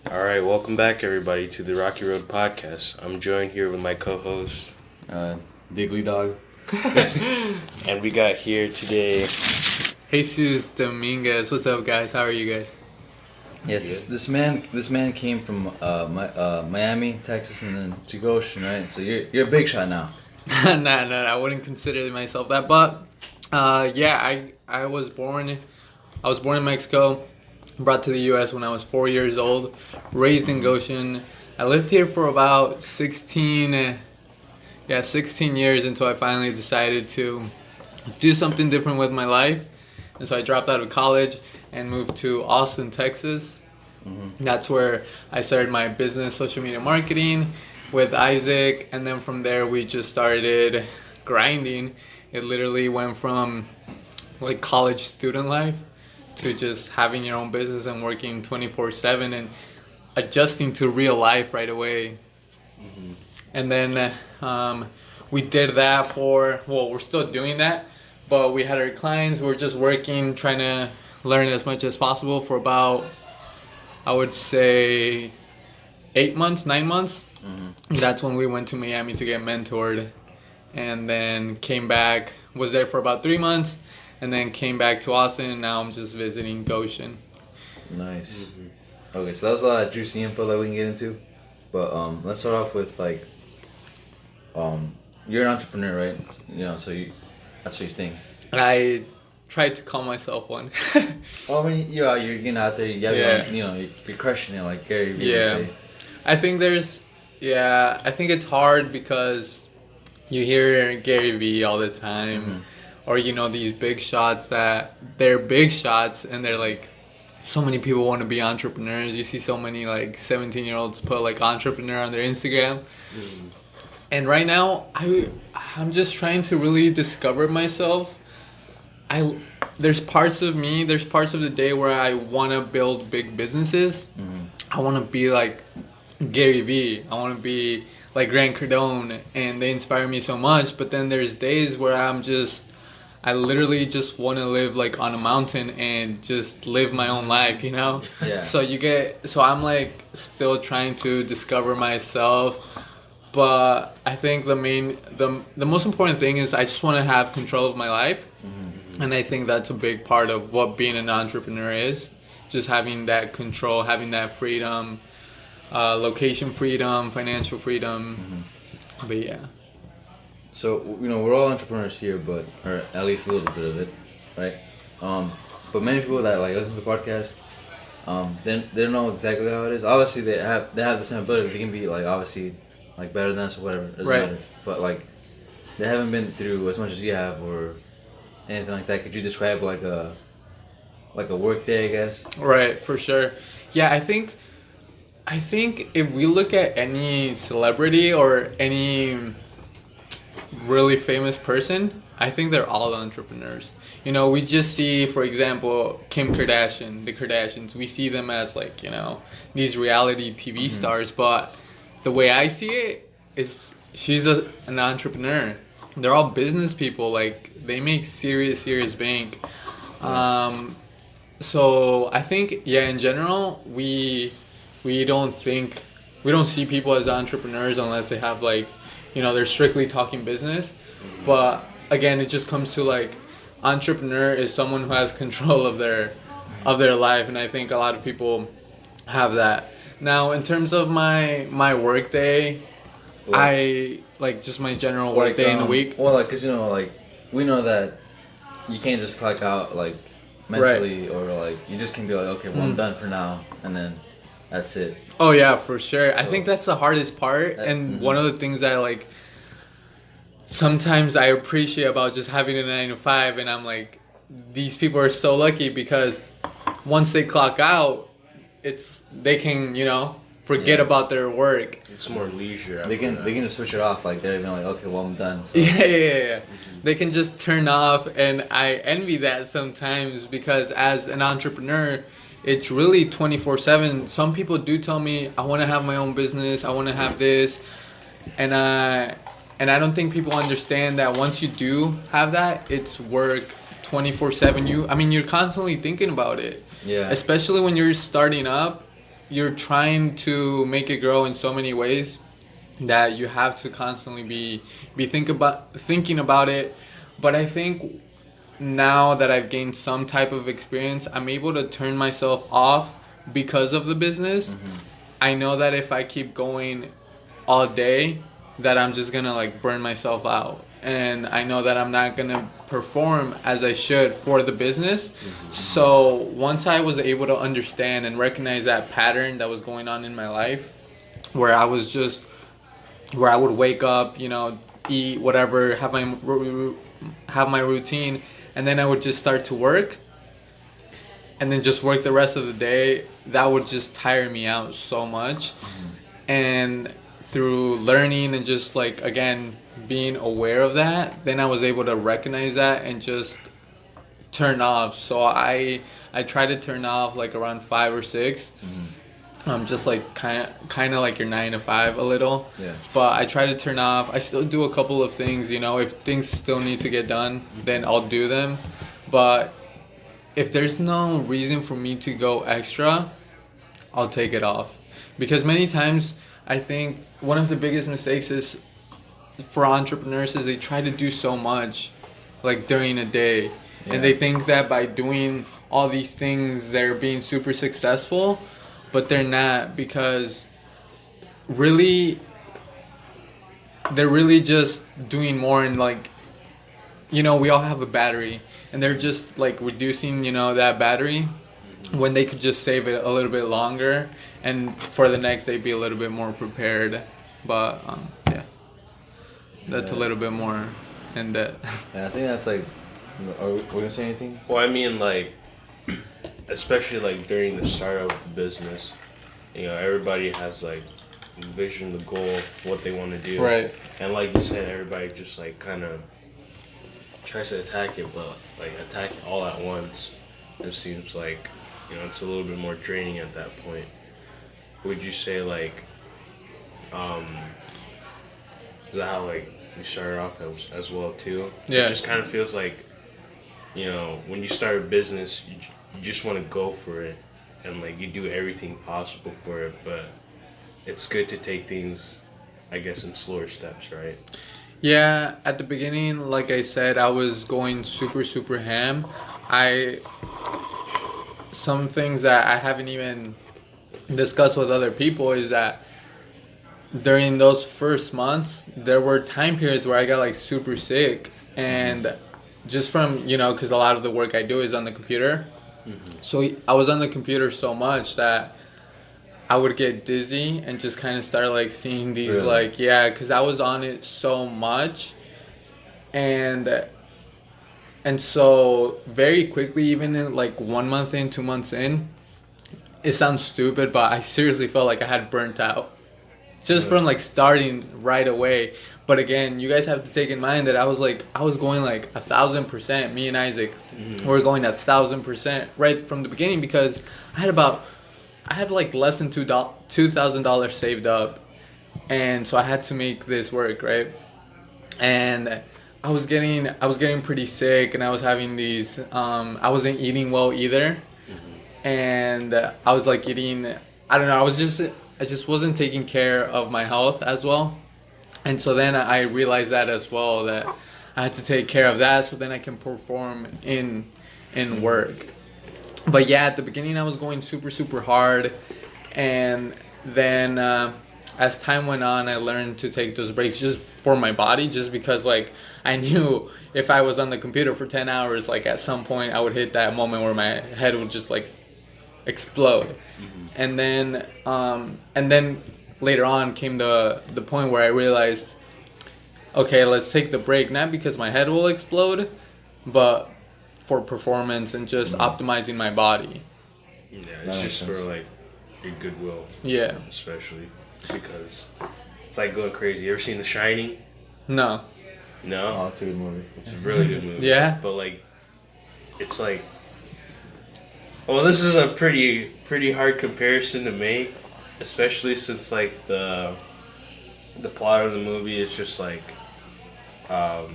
All right, welcome back, everybody, to the Rocky Road Podcast. I'm joined here with my co-host, Diggly Dog. and we got here today. Jesus Dominguez. What's up, guys? How are you guys? Yes, this man came from Miami, Texas, and then to Goshen, right? So you're a big shot now. Nah, I wouldn't consider myself that. But I was born in Mexico, brought to the U.S. when I was 4 years old, raised in Goshen. I lived here for about 16 years until I finally decided to do something different with my life. And so I dropped out of college and moved to Austin, Texas. Mm-hmm. That's where I started my business, social media marketing, with Isaac. And then from there, we just started grinding. It literally went from like college student life to just having your own business and working 24/7 and adjusting to real life right away. Mm-hmm. And then we did that we're still doing that. But we had our clients, we were just working, trying to learn as much as possible for about, I would say, 9 months. Mm-hmm. That's when we went to Miami to get mentored. And then came back, was there for about 3 months, and then came back to Austin, and now I'm just visiting Goshen. Nice. Mm-hmm. Okay, so that was a lot of juicy info that we can get into. But let's start off with, you're an entrepreneur, right? That's what you think. I tried to call myself one. Well, I mean, you're getting out there. You're crushing it, like Gary Vee would say. I think it's hard because you hear Gary Vee all the time, or these big shots that they're big shots, and they're like, so many people want to be entrepreneurs. You see so many like 17-year-olds put like entrepreneur on their Instagram. Mm. And right now, I'm just trying to really discover myself. There's parts of the day where I want to build big businesses. Mm-hmm. I want to be like Gary Vee. I want to be like Grant Cardone, and they inspire me so much. But then there's days where I literally just want to live like on a mountain and just live my own life, Yeah. So I'm like still trying to discover myself. But I think the most important thing is I just want to have control of my life. Mm-hmm. And I think that's a big part of what being an entrepreneur is. Just having that control, having that freedom, location freedom, financial freedom. Mm-hmm. But yeah. So, we're all entrepreneurs here, or at least a little bit of it, right? But many people that listen to the podcast, they don't know exactly how it is. Obviously, they have the same ability. They can be obviously better than us or whatever. It doesn't matter. But they haven't been through as much as you have or anything like that. Could you describe like a Workday, I guess? Right, for sure. Yeah, I think if we look at any celebrity or any really famous person, I think they're all entrepreneurs. We just see, for example, Kim Kardashian, the Kardashians. We see them as these reality TV stars, but the way I see it is she's an entrepreneur. They're all business people. They make serious bank. So I think, in general, we don't see people as entrepreneurs unless they have they're strictly talking business. But again, it just comes to entrepreneur is someone who has control of their life, and I think a lot of people have that. Now, in terms of my work day, I just my general work day in the week. Well, because we know that you can't just clock out mentally, right. Or you just can be okay, well, I'm done for now, and then that's it. Oh yeah, for sure. So, I think that's the hardest part, and one of the things that sometimes I appreciate about just having a 9 to 5, and I'm like, these people are so lucky because once they clock out, they can forget about their work. It's more leisure. They can just switch it off. They're even okay, well, I'm done. So. Yeah. Mm-hmm. They can just turn off, and I envy that sometimes because as an entrepreneur, it's really 24/7. Some people do tell me, I want to have my own business, I want to have this, and I don't think people understand that once you do have that, it's work 24/7. You're constantly thinking about it. Yeah. Especially when you're starting up, you're trying to make it grow in so many ways that you have to constantly be thinking about it. But I think now that I've gained some type of experience, I'm able to turn myself off because of the business. I know that if I keep going all day, that I'm just gonna like burn myself out, and I know that I'm not gonna perform as I should for the business. So once I was able to understand and recognize that pattern that was going on in my life, where I was just where I would wake up, eat whatever, have my routine, and then I would just start to work, and then just work the rest of the day. That would just tire me out so much. And through learning and just like again being aware of that, then I was able to recognize that and just turn off. So I try to turn off like around 5 or 6. Just like kind of like your 9 to 5 a little. Yeah. But I try to turn off. I still do a couple of things, if things still need to get done, then I'll do them. But if there's no reason for me to go extra, I'll take it off. Because many times I think one of the biggest mistakes is for entrepreneurs is they try to do so much like during a day. And they think that by doing all these things they're being super successful, but they're not, because really they're really just doing more. And like, we all have a battery, and they're just like reducing, that battery when they could just save it a little bit longer, and for the next day be a little bit more prepared. But that's a little bit more in that. Yeah, I think that's like. Are we gonna say anything? Well, I mean, like, especially like during the start of the business, everybody has like vision, the goal, what they want to do. Right. And like you said, everybody just like kind of tries to attack it, but like attack it all at once. It seems like, it's a little bit more draining at that point. Would you say like, is that how like you started off as well too? Yeah. It just kind of feels like, when you start a business, you just want to go for it, and like you do everything possible for it, but it's good to take things, I guess, in slower steps, right? Yeah, at the beginning, like I said, I was going super ham. Some things that I haven't even discussed with other people is that during those first months, there were time periods where I got like super sick, and just from, because a lot of the work I do is on the computer. So I was on the computer so much that I would get dizzy and just kind of start like seeing these because I was on it so much. And so very quickly, even in like 1 month in, 2 months in, it sounds stupid, but I seriously felt like I had burnt out just from like starting right away. But again, you guys have to take in mind that I was going like 1,000%. Me and Isaac were going 1,000% right from the beginning, because I had like less than $2,000 saved up, and so I had to make this work, right? And I was getting pretty sick, and I was having these. I wasn't eating well either, and I was like eating. I don't know. I just wasn't taking care of my health as well. And so then I realized that as well, that I had to take care of that so then I can perform in work. But yeah, at the beginning I was going super hard, and then as time went on, I learned to take those breaks just for my body, just because like I knew if I was on the computer for 10 hours, like at some point I would hit that moment where my head would just like explode. And then later on came the point where I realized, okay, let's take the break, not because my head will explode, but for performance and just optimizing my body. Yeah, it's just for like your goodwill. Yeah. Especially because it's like going crazy. You ever seen The Shining? No. No? Oh, it's a good movie. It's a really good movie. Yeah? But like, it's like, well, this is a pretty hard comparison to make, especially since like the plot of the movie is just like a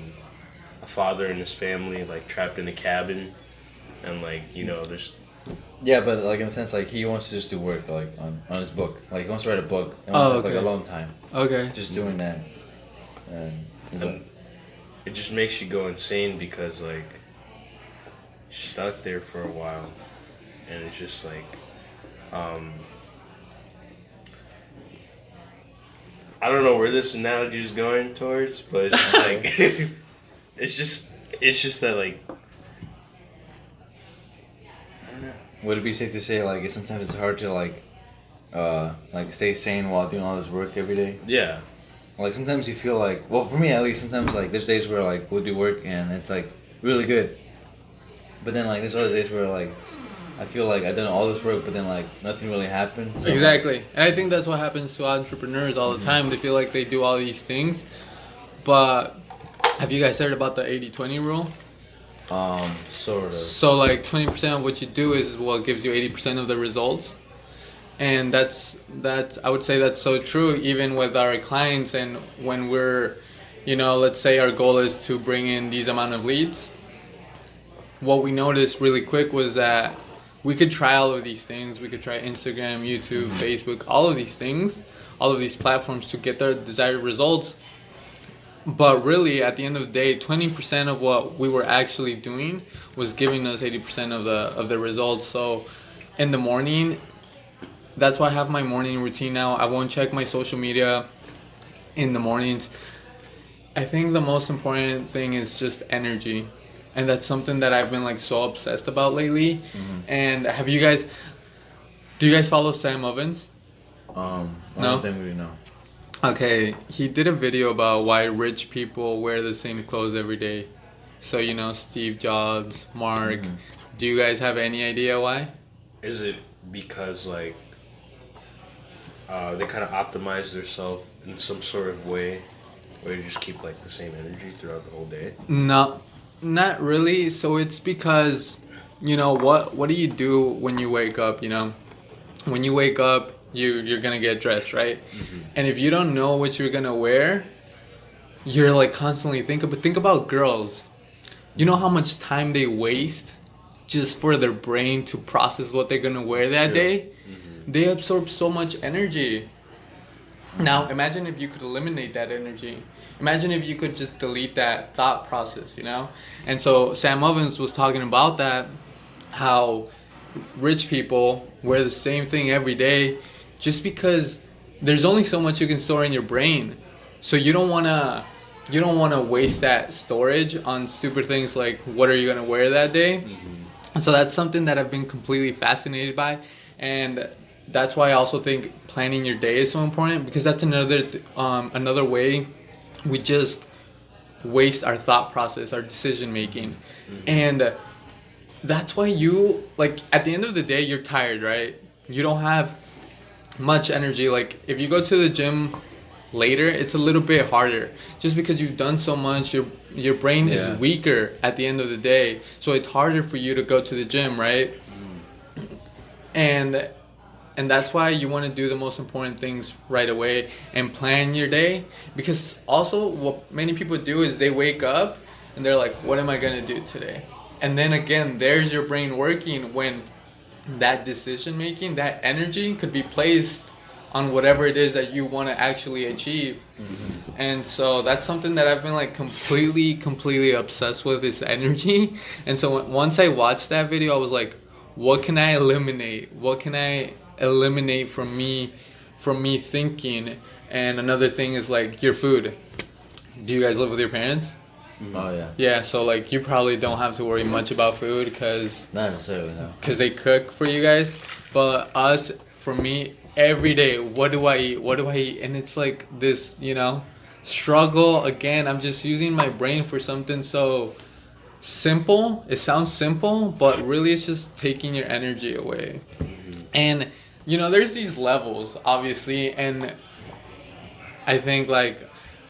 father and his family like trapped in a cabin, and like there's Yeah, but like in a sense, like he wants to just do work, like on his book. Like he wants to write a book. He Oh, wants to have, like okay. a long time, Okay. just doing that. And he's like, And it just makes you go insane because like you're stuck there for a while, and it's just like, um, I don't know where this analogy is going towards, but it's just like it's just that like I don't know. would it be safe to say like sometimes it's hard to like stay sane while doing all this work every day? Yeah, Like sometimes you feel like, well, for me at least, sometimes like there's days where like we'll do work and it's like really good, but then like there's other days where like I feel like I've done all this work, but then like nothing really happened. So, Exactly. And I think that's what happens to entrepreneurs all the time. They feel like they do all these things. But have you guys heard about the 80-20 rule? Sort of. So like 20% of what you do is what gives you 80% of the results. And that's I would say that's so true even with our clients, and when we're, let's say our goal is to bring in these amount of leads. What we noticed really quick was that we could try all of these things. We could try Instagram, YouTube, Facebook, all of these things, all of these platforms to get the desired results. But really, at the end of the day, 20% of what we were actually doing was giving us 80% of the results. So in the morning, that's why I have my morning routine now. I won't check my social media in the mornings. I think the most important thing is just energy. And that's something that I've been like so obsessed about lately. And do you guys follow Sam Ovens? I No? don't think we know. Okay, he did a video about why rich people wear the same clothes every day. So, Steve Jobs, Mark. Do you guys have any idea why? is it because like they kind of optimize themselves in some sort of way, where you just keep like the same energy throughout the whole day? No, not really. So it's because, what do you do when you wake up, When you wake up, you're going to get dressed, right? And if you don't know what you're going to wear, you're like constantly think about girls. You know how much time they waste just for their brain to process what they're going to wear that Sure. day? They absorb so much energy. Now, imagine if you could eliminate that energy. Imagine if you could just delete that thought process, And so Sam Ovens was talking about that, how rich people wear the same thing every day just because there's only so much you can store in your brain. So you don't want to waste that storage on stupid things like what are you going to wear that day? And so that's something that I've been completely fascinated by, and that's why I also think planning your day is so important, because that's another way we just waste our thought process, our decision making. And that's why you, like, at the end of the day, you're tired, right? You don't have much energy. Like, if you go to the gym later, it's a little bit harder just because you've done so much. Your brain is weaker at the end of the day, so it's harder for you to go to the gym, right? And that's why you want to do the most important things right away and plan your day, because also what many people do is they wake up and they're like, what am I going to do today? And then again, there's your brain working when that decision making, that energy could be placed on whatever it is that you want to actually achieve. And so that's something that I've been like completely obsessed with, is energy. And so once I watched that video, I was like, what can I eliminate? What can I eliminate from me thinking? And another thing is like your food. Do you guys live with your parents? Oh yeah. Yeah, so like you probably don't have to worry much about food because Not necessarily, no. they cook for you guys. But us, for me, every day, what do I eat? And it's like this, struggle. Again, I'm just using my brain for something so simple. It sounds simple, but really it's just taking your energy away. And there's these levels, obviously, and I think like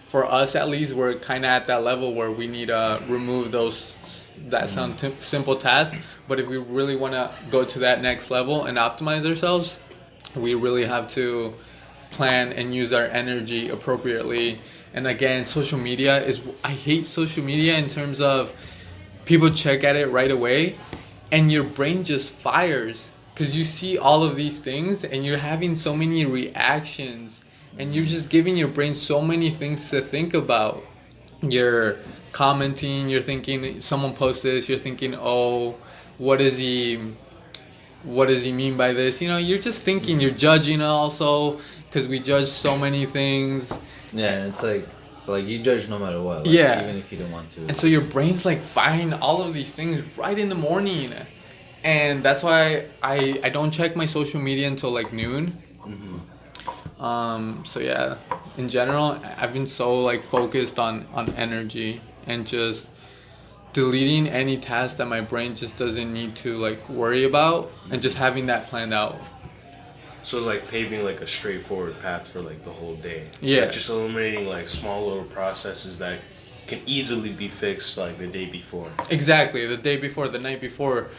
for us at least, we're kind of at that level where we need to remove that sound simple tasks. But if we really want to go to that next level and optimize ourselves, we really have to plan and use our energy appropriately. And again, social media I hate social media in terms of people check at it right away and your brain just fires. because you see all of these things and you're having so many reactions and you're just giving your brain so many things to think about. You're commenting, you're thinking someone posts this, you're thinking, oh, what does he mean by this? You know, you're just thinking, you're judging also, because we judge so many things. Yeah, and it's like you judge no matter what. Like, Yeah. Even if you don't want to. And so your brain's like firing all of these things right in the morning. And that's why I don't check my social media until like noon. So yeah, in general, I've been so like focused on energy and just deleting any task that my brain just doesn't need to like worry about, and just having that planned out. So like paving like a straightforward path for like the whole day. Yeah. Like just eliminating like small little processes that can easily be fixed like the day before. Exactly, the day before, the night before.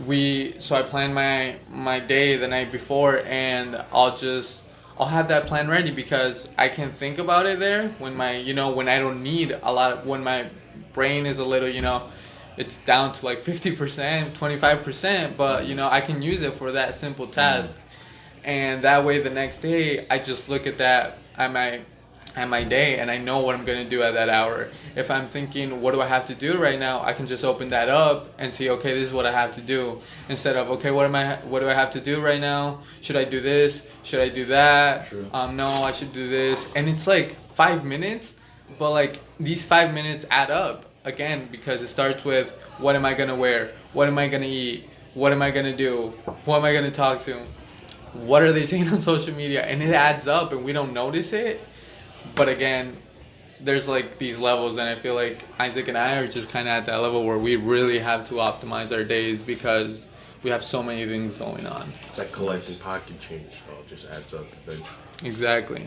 So I plan my day the night before, and I'll have that plan ready, because I can think about it there when when I don't need a lot, when my brain is a little, it's down to like 50%, 25%, but I can use it for that simple task. And that way the next day I just look at that at my day, and I know what I'm going to do at that hour. If I'm thinking, what do I have to do right now, I can just open that up and see, okay, this is what I have to do, instead of, okay, what do I have to do right now? Should I do this? Should I do that? True. No, I should do this. And it's like 5 minutes, but like these 5 minutes add up again, because it starts with, what am I going to wear? What am I going to eat? What am I going to do? Who am I going to talk to? What are they saying on social media? And it adds up and we don't notice it. But again, there's like these levels, and I feel like Isaac and I are just kind of at that level where we really have to optimize our days, because we have so many things going on. It's like collecting pocket change. So it just adds up eventually. Exactly.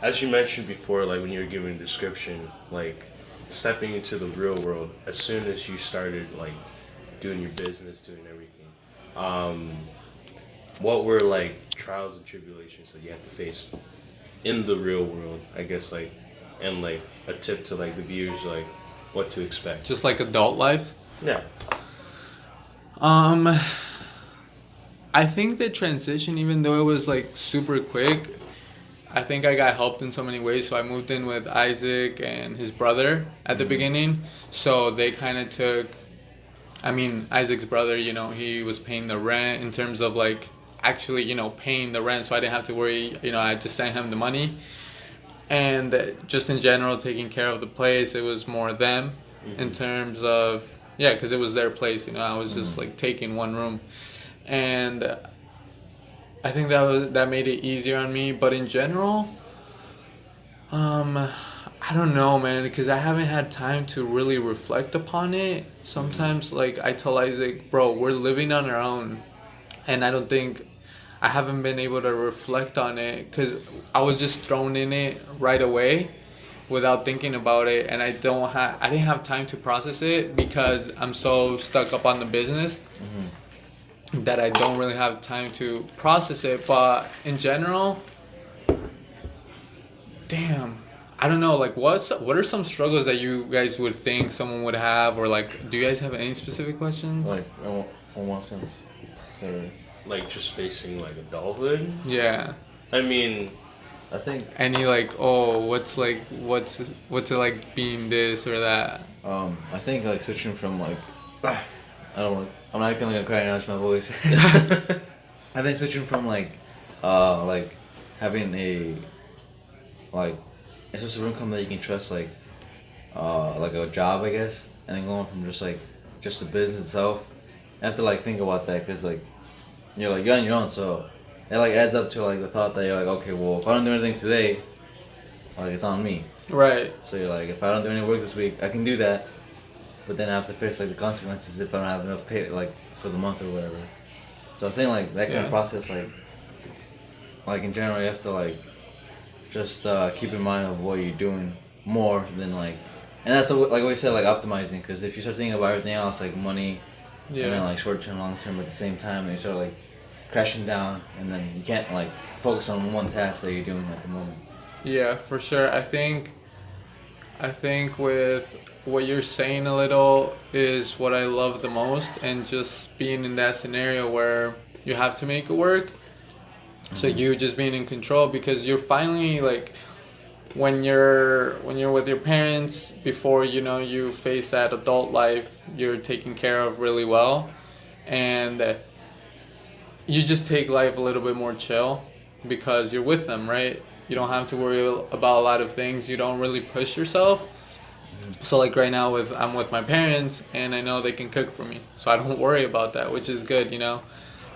As you mentioned before, like when you were giving a description, like stepping into the real world, as soon as you started like doing your business, doing everything, what were like trials and tribulations that you had to face in the real world, I guess, like, and like a tip to like the viewers, like what to expect? Just like adult life. Yeah. I think the transition, even though it was like super quick, I think I got helped in so many ways. So I moved in with Isaac and his brother at the beginning. So they kind of took, Isaac's brother, he was paying the rent in terms of like actually, paying the rent. So I didn't have to worry, I had to send him the money. And just in general, taking care of the place, it was more them in terms of, because it was their place, I was just like taking one room. And I think that made it easier on me. But in general, I don't know, man, because I haven't had time to really reflect upon it. Sometimes, like, I tell Isaac, bro, we're living on our own, and I haven't been able to reflect on it, because I was just thrown in it right away without thinking about it, and I didn't have time to process it, because I'm so stuck up on the business that I don't really have time to process it. But in general, damn, I don't know, like, what are some struggles that you guys would think someone would have, or like, do you guys have any specific questions? Like, in what sense? Like just facing like adulthood. Yeah. I mean, I think. Any like, what's it like being this or that? I think like switching from like, I'm not gonna cry now, it's my voice. I think switching from like having a source of income that you can trust, like a job, I guess, and then going from just the business itself. I have to like think about that, because like you're on your own, so it like adds up to like the thought that you're like, okay, well, if I don't do anything today, like it's on me. Right. So you're like, if I don't do any work this week, I can do that, but then I have to face like the consequences if I don't have enough pay like for the month or whatever. So I think like that kind of process, like in general, you have to like just keep in mind of what you're doing more than like, and that's like what we said, like optimizing, because if you start thinking about everything else, like money, and then like short term, long term at the same time, and you start like crashing down, and then you can't like focus on one task that you're doing at the moment. Yeah, for sure. I think I think with what you're saying a little is what I love the most, and just being in that scenario where you have to make it work. So you just being in control, because you're finally like, when you're with your parents, before you face that adult life, you're taken care of really well, and you just take life a little bit more chill because you're with them, right? You don't have to worry about a lot of things. You don't really push yourself. So like right now, I'm with my parents, and I know they can cook for me, so I don't worry about that, which is good.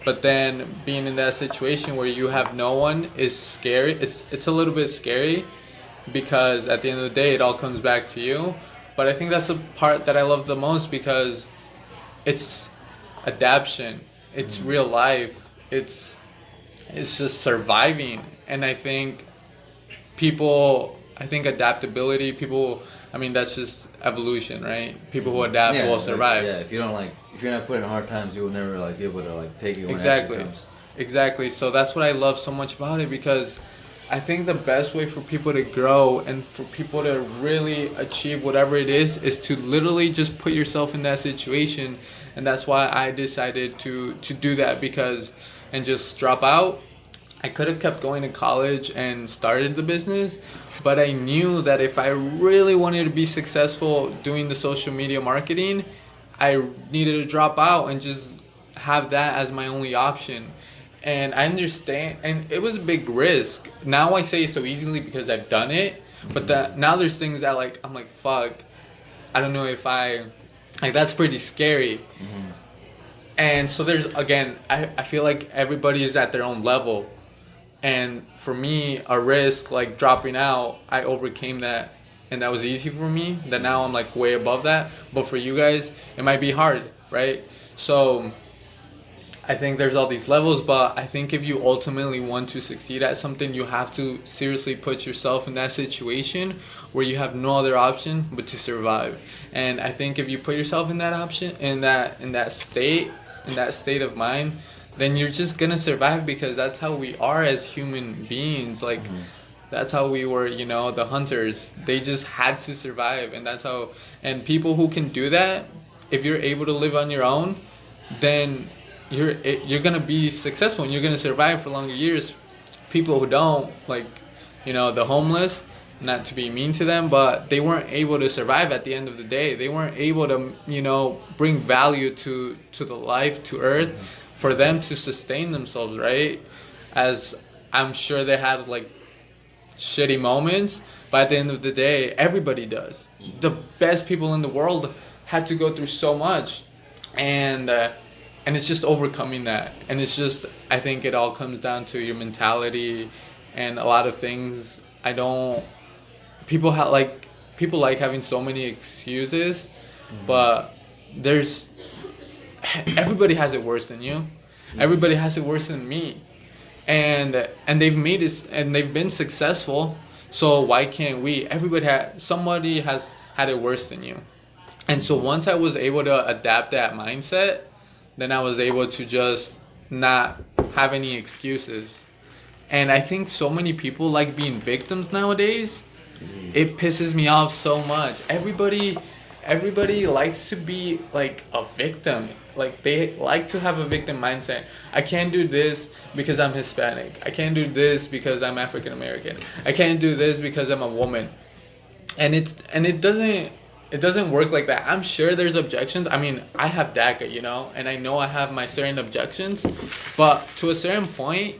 But then being in that situation where you have no one is scary. It's a little bit scary, because at the end of the day, it all comes back to you. But I think that's the part that I love the most, because it's adaptation. It's real life. It's just surviving. And I think adaptability, that's just evolution, right? People who adapt will survive. If you're not put in hard times, you will never be able to take it when Exactly. it comes. Exactly. So that's what I love so much about it, because I think the best way for people to grow and for people to really achieve whatever it is to literally just put yourself in that situation. And that's why I decided to do that, and just drop out. I could have kept going to college and started the business, but I knew that if I really wanted to be successful doing the social media marketing, I needed to drop out and just have that as my only option. And I understand, and it was a big risk. Now I say it so easily because I've done it, but now there's things that I'm like, fuck, I don't know if that's pretty scary. And so there's, again, I feel like everybody is at their own level. And for me, a risk like dropping out, I overcame that, and that was easy for me. That now I'm like way above that. But for you guys, it might be hard, right? So I think there's all these levels, but I think if you ultimately want to succeed at something, you have to seriously put yourself in that situation where you have no other option but to survive. And I think if you put yourself in that option, in that state of mind, then you're just gonna survive, because that's how we are as human beings. That's how we were, the hunters. They just had to survive, and people who can do that, if you're able to live on your own, then you're gonna be successful and you're gonna survive for longer years. People who don't, the homeless, not to be mean to them, but they weren't able to survive at the end of the day. They weren't able to, bring value to the life, to earth, for them to sustain themselves, right? As I'm sure they had shitty moments, but at the end of the day, everybody does. The best people in the world had to go through so much, and it's just overcoming that. And it's just, I think it all comes down to your mentality and a lot of things. People like having so many excuses, but everybody has it worse than you. Everybody has it worse than me. And they've made it, and they've been successful. So why can't we? Somebody has had it worse than you. And so once I was able to adapt that mindset, then I was able to just not have any excuses. And I think so many people like being victims nowadays. It pisses me off so much. Everybody likes to be a victim. They like to have a victim mindset. I can't do this because I'm Hispanic. I can't do this because I'm African American. I can't do this because I'm a woman. And it doesn't work like that. I'm sure there's objections. I have DACA, and I know I have my certain objections, but to a certain point,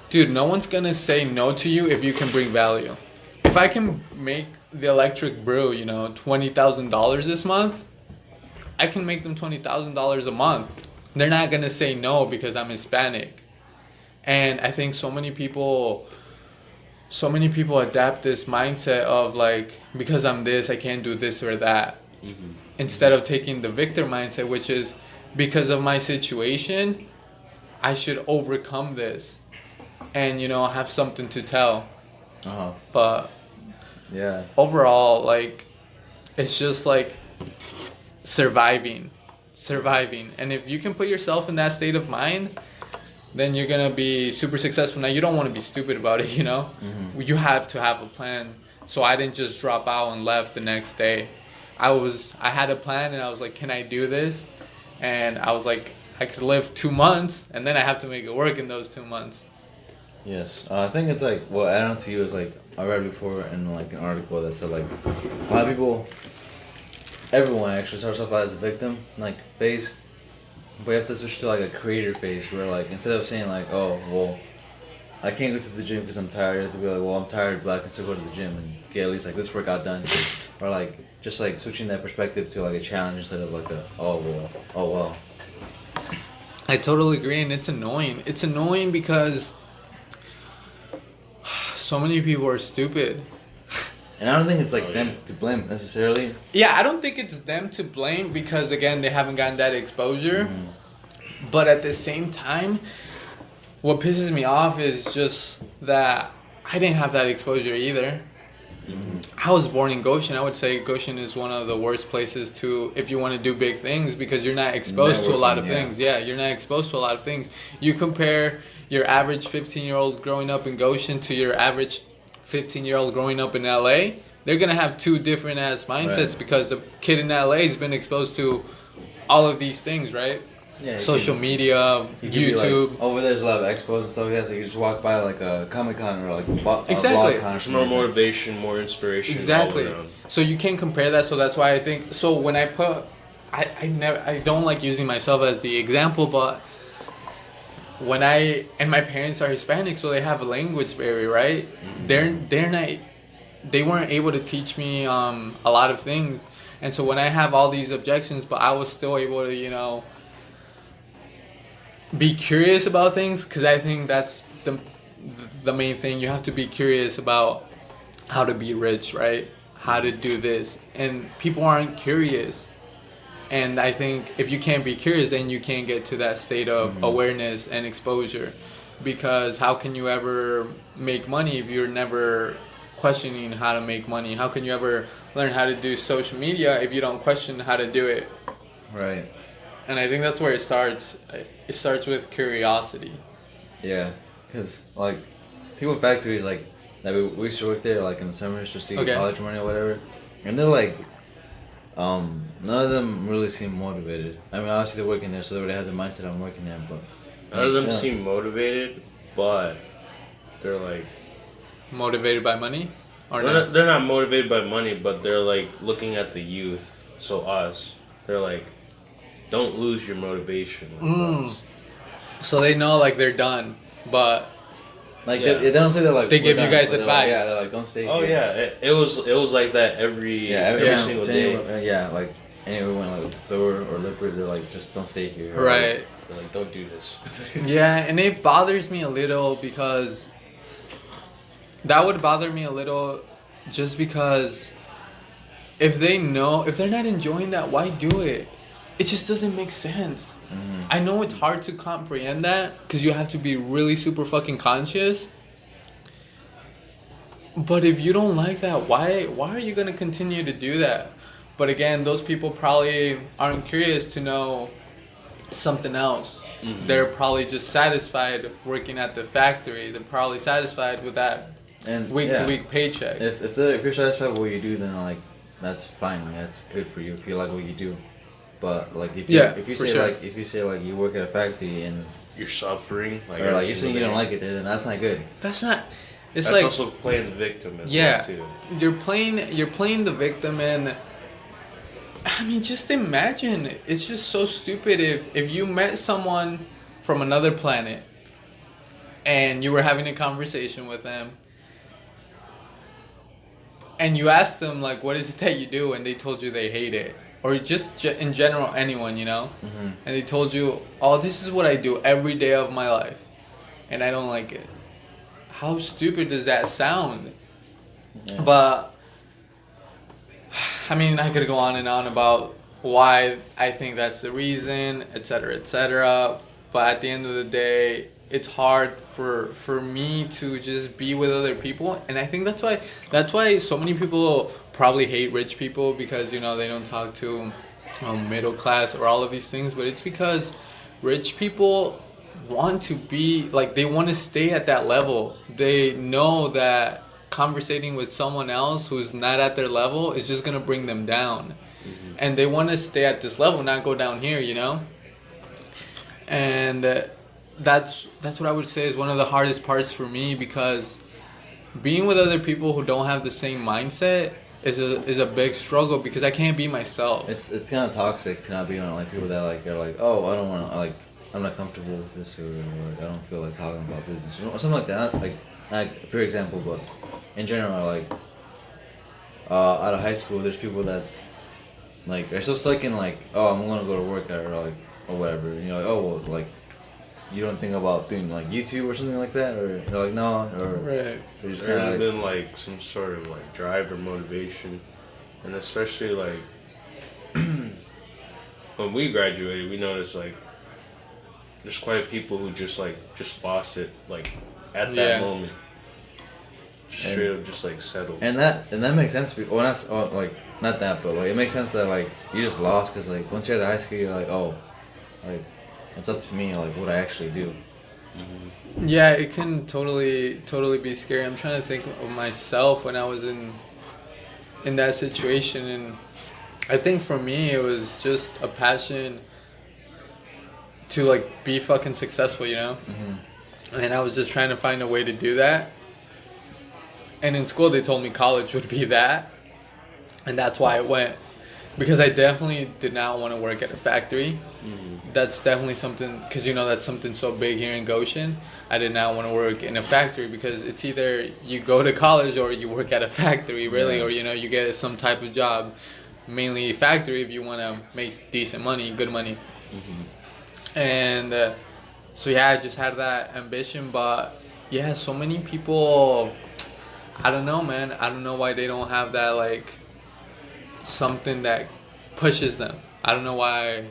dude, no one's gonna say no to you if you can bring value. If I can make the Electric Brew, $20,000 this month, I can make them $20,000 a month. They're not gonna say no because I'm Hispanic. And I think so many people adapt this mindset of because I'm this, I can't do this or that. Instead of taking the victim mindset, which is, because of my situation, I should overcome this and have something to tell. But yeah, overall, it's just surviving. And if you can put yourself in that state of mind, then you're gonna be super successful. Now, you don't want to be stupid about it, You have to have a plan, So I didn't just drop out and left the next day. I had a plan, and I was like, can I do this? And I was like, I could live 2 months, and then I have to make it work in those 2 months. Yes, I think it's like, well, add on to you is like, I read before in like an article that said like, a lot of people, everyone actually starts off as a victim, like, phase, but you have to switch to like a creator phase where like, instead of saying like, oh, well, I can't go to the gym because I'm tired, you have to be like, well, I'm tired, but I can still go to the gym and get at least like this workout done, or like, just like switching that perspective to like a challenge instead of like a, oh, well. I totally agree, and it's annoying. It's annoying because so many people are stupid. And I don't think it's like them to blame necessarily. Yeah, I don't think it's them to blame because, again, they haven't gotten that exposure. But at the same time, what pisses me off is just that I didn't have that exposure either. I was born in Goshen. I would say Goshen is one of the worst places to, if you want to do big things, because you're not exposed to a lot of things. Yeah, you're not exposed to a lot of things. You compare your average 15-year-old growing up in Goshen to your average 15-year-old growing up in LA, they're going to have two different ass mindsets because the kid in LA has been exposed to all of these things, right? Yeah, social media, YouTube. Like, over there's a lot of expos and stuff like that, so you just walk by like a Comic-Con or like Exactly. a blog con. There's more motivation, more inspiration. Exactly. All around. So you can't compare that. So that's why I think. So when I put, I don't like using myself as the example, but when and my parents are Hispanic, so they have a language barrier, right? They're not, they weren't able to teach me a lot of things, and so when I have all these objections, but I was still able to be curious about things, because I think that's the main thing. You have to be curious about how to be rich, right? How to do this. And people aren't curious. And I think if you can't be curious, then you can't get to that state of awareness and exposure. Because how can you ever make money if you're never questioning how to make money? How can you ever learn how to do social media if you don't question how to do it? Right. And I think that's where it starts. It starts with curiosity. Yeah, because like people in factories like that we used to work there like in the summers just to get college money or whatever, and they're like, none of them really seem motivated. I mean, obviously they're working there, so they already have the mindset I'm working there, but none of them seem motivated, but they're like motivated by money, or they're not motivated by money, but they're like looking at the youth. So us, they're like, don't lose your motivation with us. So they know like they're done, but like they don't say that like they give you guys advice. advice. They're like don't stay here. Oh yeah, it was like that every single day. Yeah, like anyone like Thor or Leopard, they're like just don't stay here. Right. They're like don't do this. Yeah, and it bothers me a little because that would bother me a little, just because if they're not enjoying that, why do it? It just doesn't make sense. I know it's hard to comprehend that because you have to be really super fucking conscious. But if you don't like that, why are you gonna continue to do that? But again, those people probably aren't curious to know something else. They're probably just satisfied working at the factory. They're probably satisfied with that week to week paycheck. If you're satisfied with what you do, then like that's fine. Like, that's good for you if you like what you do. But like if you say you work at a factory and you're suffering, or like you're saying you don't like it there, then that's not good. That's not. It's that's like also playing the victim as well too. You're playing the victim, and I mean, just imagine. It's just so stupid if you met someone from another planet and you were having a conversation with them and you asked them like, what is it that you do, and they told you they hate it. Or just in general, anyone, and they told you, oh, this is what I do every day of my life, and I don't like it. How stupid does that sound? Yeah. But, I mean, I could go on and on about why I think that's the reason, etc., etc. But at the end of the day, it's hard for me to just be with other people, and I think that's why so many people probably hate rich people, because they don't talk to middle class or all of these things. But it's because rich people want to be like, they want to stay at that level. They know that conversating with someone else who's not at their level is just gonna bring them down, and they want to stay at this level, not go down here, you know. And that's what I would say is one of the hardest parts for me, because being with other people who don't have the same mindset is a big struggle, because I can't be myself. It's kind of toxic to not be around like people that like are like, oh, I don't want to, like, I'm not comfortable with this, or I don't feel like talking about business or something like that. Like a pure example, but in general, like out of high school, there's people that like are so stuck in like, oh, I'm gonna go to work or whatever. You know, like, oh well, like you don't think about doing like YouTube or something like that, or you're like no, or Right. So just there hasn't been like some sort of like drive or motivation, and especially like when we graduated, we noticed like there's quite a people who just lost it like at that moment, straight up just like settled. And that makes sense. Well, not that, but like it makes sense that like you just lost, because like once you're at high school, you're like, oh, like it's up to me, like what I actually do. Mm-hmm. Yeah, it can totally be scary. I'm trying to think of myself when I was in that situation, and I think for me it was just a passion to like be fucking successful, you know. And I was just trying to find a way to do that. And in school they told me college would be that, and that's why I went, because I definitely did not want to work at a factory. That's definitely something, because you know that's something so big here in Goshen. I did not want to work in a factory, because it's either you go to college or you work at a factory, really, or you know you get some type of job, mainly factory if you want to make decent money, good money. And so yeah, I just had that ambition, but yeah, so many people, I don't know, man. I don't know why they don't have that like something that pushes them. I don't know why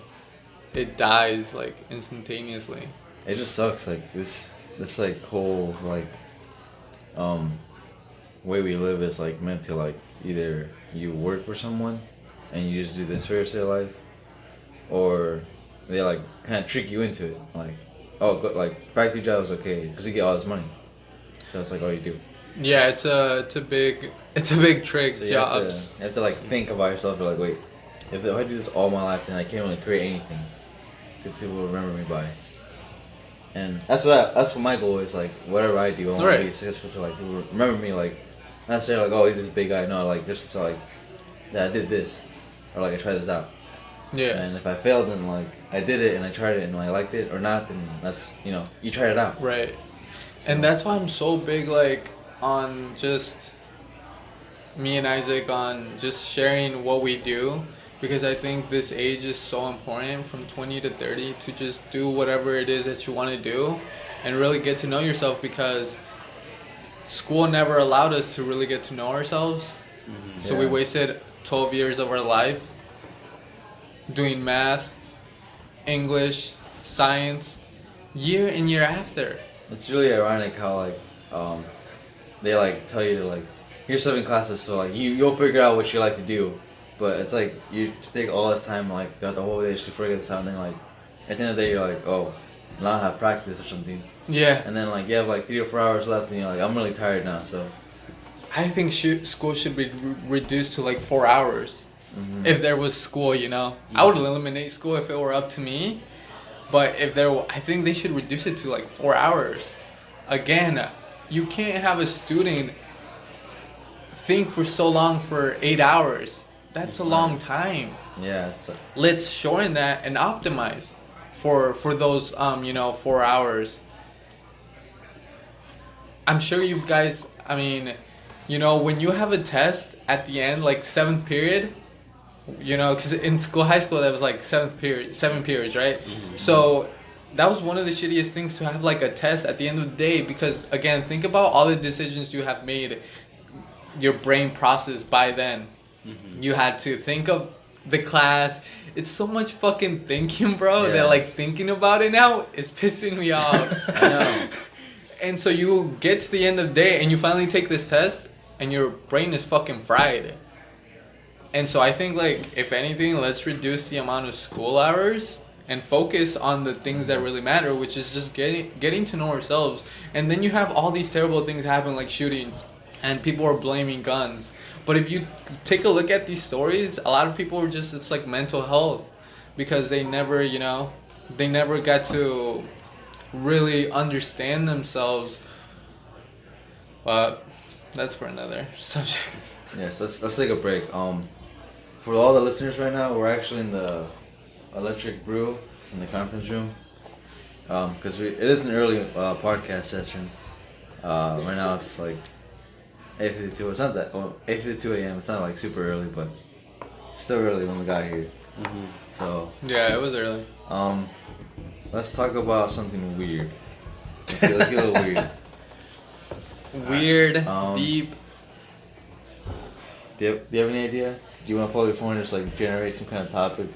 it dies like instantaneously. It just sucks, like this like whole like way we live is like meant to like either you work for someone and you just do this for your rest of your life, or they like kind of trick you into it, like, oh, like factory job is okay because you get all this money, so it's like all you do. Yeah, it's a big trick. So jobs. You have to like think about yourself. You're like, wait, if I do this all my life, then I can't really create anything to people remember me by. And that's what my goal is. Like whatever I do, I want to be successful to like people remember me. Like not say like, oh, he's this big guy. No, like just so, like that I did this, or like I tried this out. Yeah. And if I failed, then like I did it and I tried it and I liked it or not, then that's, you know, you tried it out. Right. So. And that's why I'm so big like on just me and Isaac on just sharing what we do, because I think this age is so important from 20 to 30 to just do whatever it is that you want to do and really get to know yourself, because school never allowed us to really get to know ourselves. So we wasted 12 years of our life doing math, English, science, year in year after. It's really ironic how like they like tell you to like, here's 7 classes, so like you'll figure out what you like to do, but it's like you take all this time like throughout the whole day just to figure this out, and then like at the end of the day you're like, oh, now I have practice or something. Yeah. And then like you have like 3 or 4 hours left and you're like, I'm really tired now, so. I think school should be reduced to like 4 hours. If there was school, you know. I would eliminate school if it were up to me. But I think they should reduce it to like 4 hours. Again, you can't have a student think for so long for 8 hours. That's a long time. Yeah, Let's shorten that and optimize for those 4 hours. I'm sure you guys, I mean, you know, when you have a test at the end, like 7th period, you know, because in high school, that was like 7 periods, right? So that was one of the shittiest things, to have like a test at the end of the day, because again, think about all the decisions you have made, your brain processed by then. You had to think of the class. It's so much fucking thinking, bro, that like thinking about it now is pissing me off. I know. And so you get to the end of the day and you finally take this test and your brain is fucking fried. And so I think, like, if anything, let's reduce the amount of school hours and focus on the things that really matter, which is just getting to know ourselves. And then you have all these terrible things happen, like shootings and people were blaming guns. But if you take a look at these stories, a lot of people were just, it's like mental health, because they never, they never got to really understand themselves. But that's for another subject. Yes, let's take a break. For all the listeners right now, we're actually in the Electric Brew in the conference room. Because it is an early podcast session. Right now it's like 8:52. It's not that 8:52 a.m. It's not like super early, but it's still early when we got here. Mm-hmm. So Yeah, it was early. let's talk about something weird. Let's get a little weird. Weird, deep. Do you have any idea? Do you want to pull your phone and just like generate some kind of topic?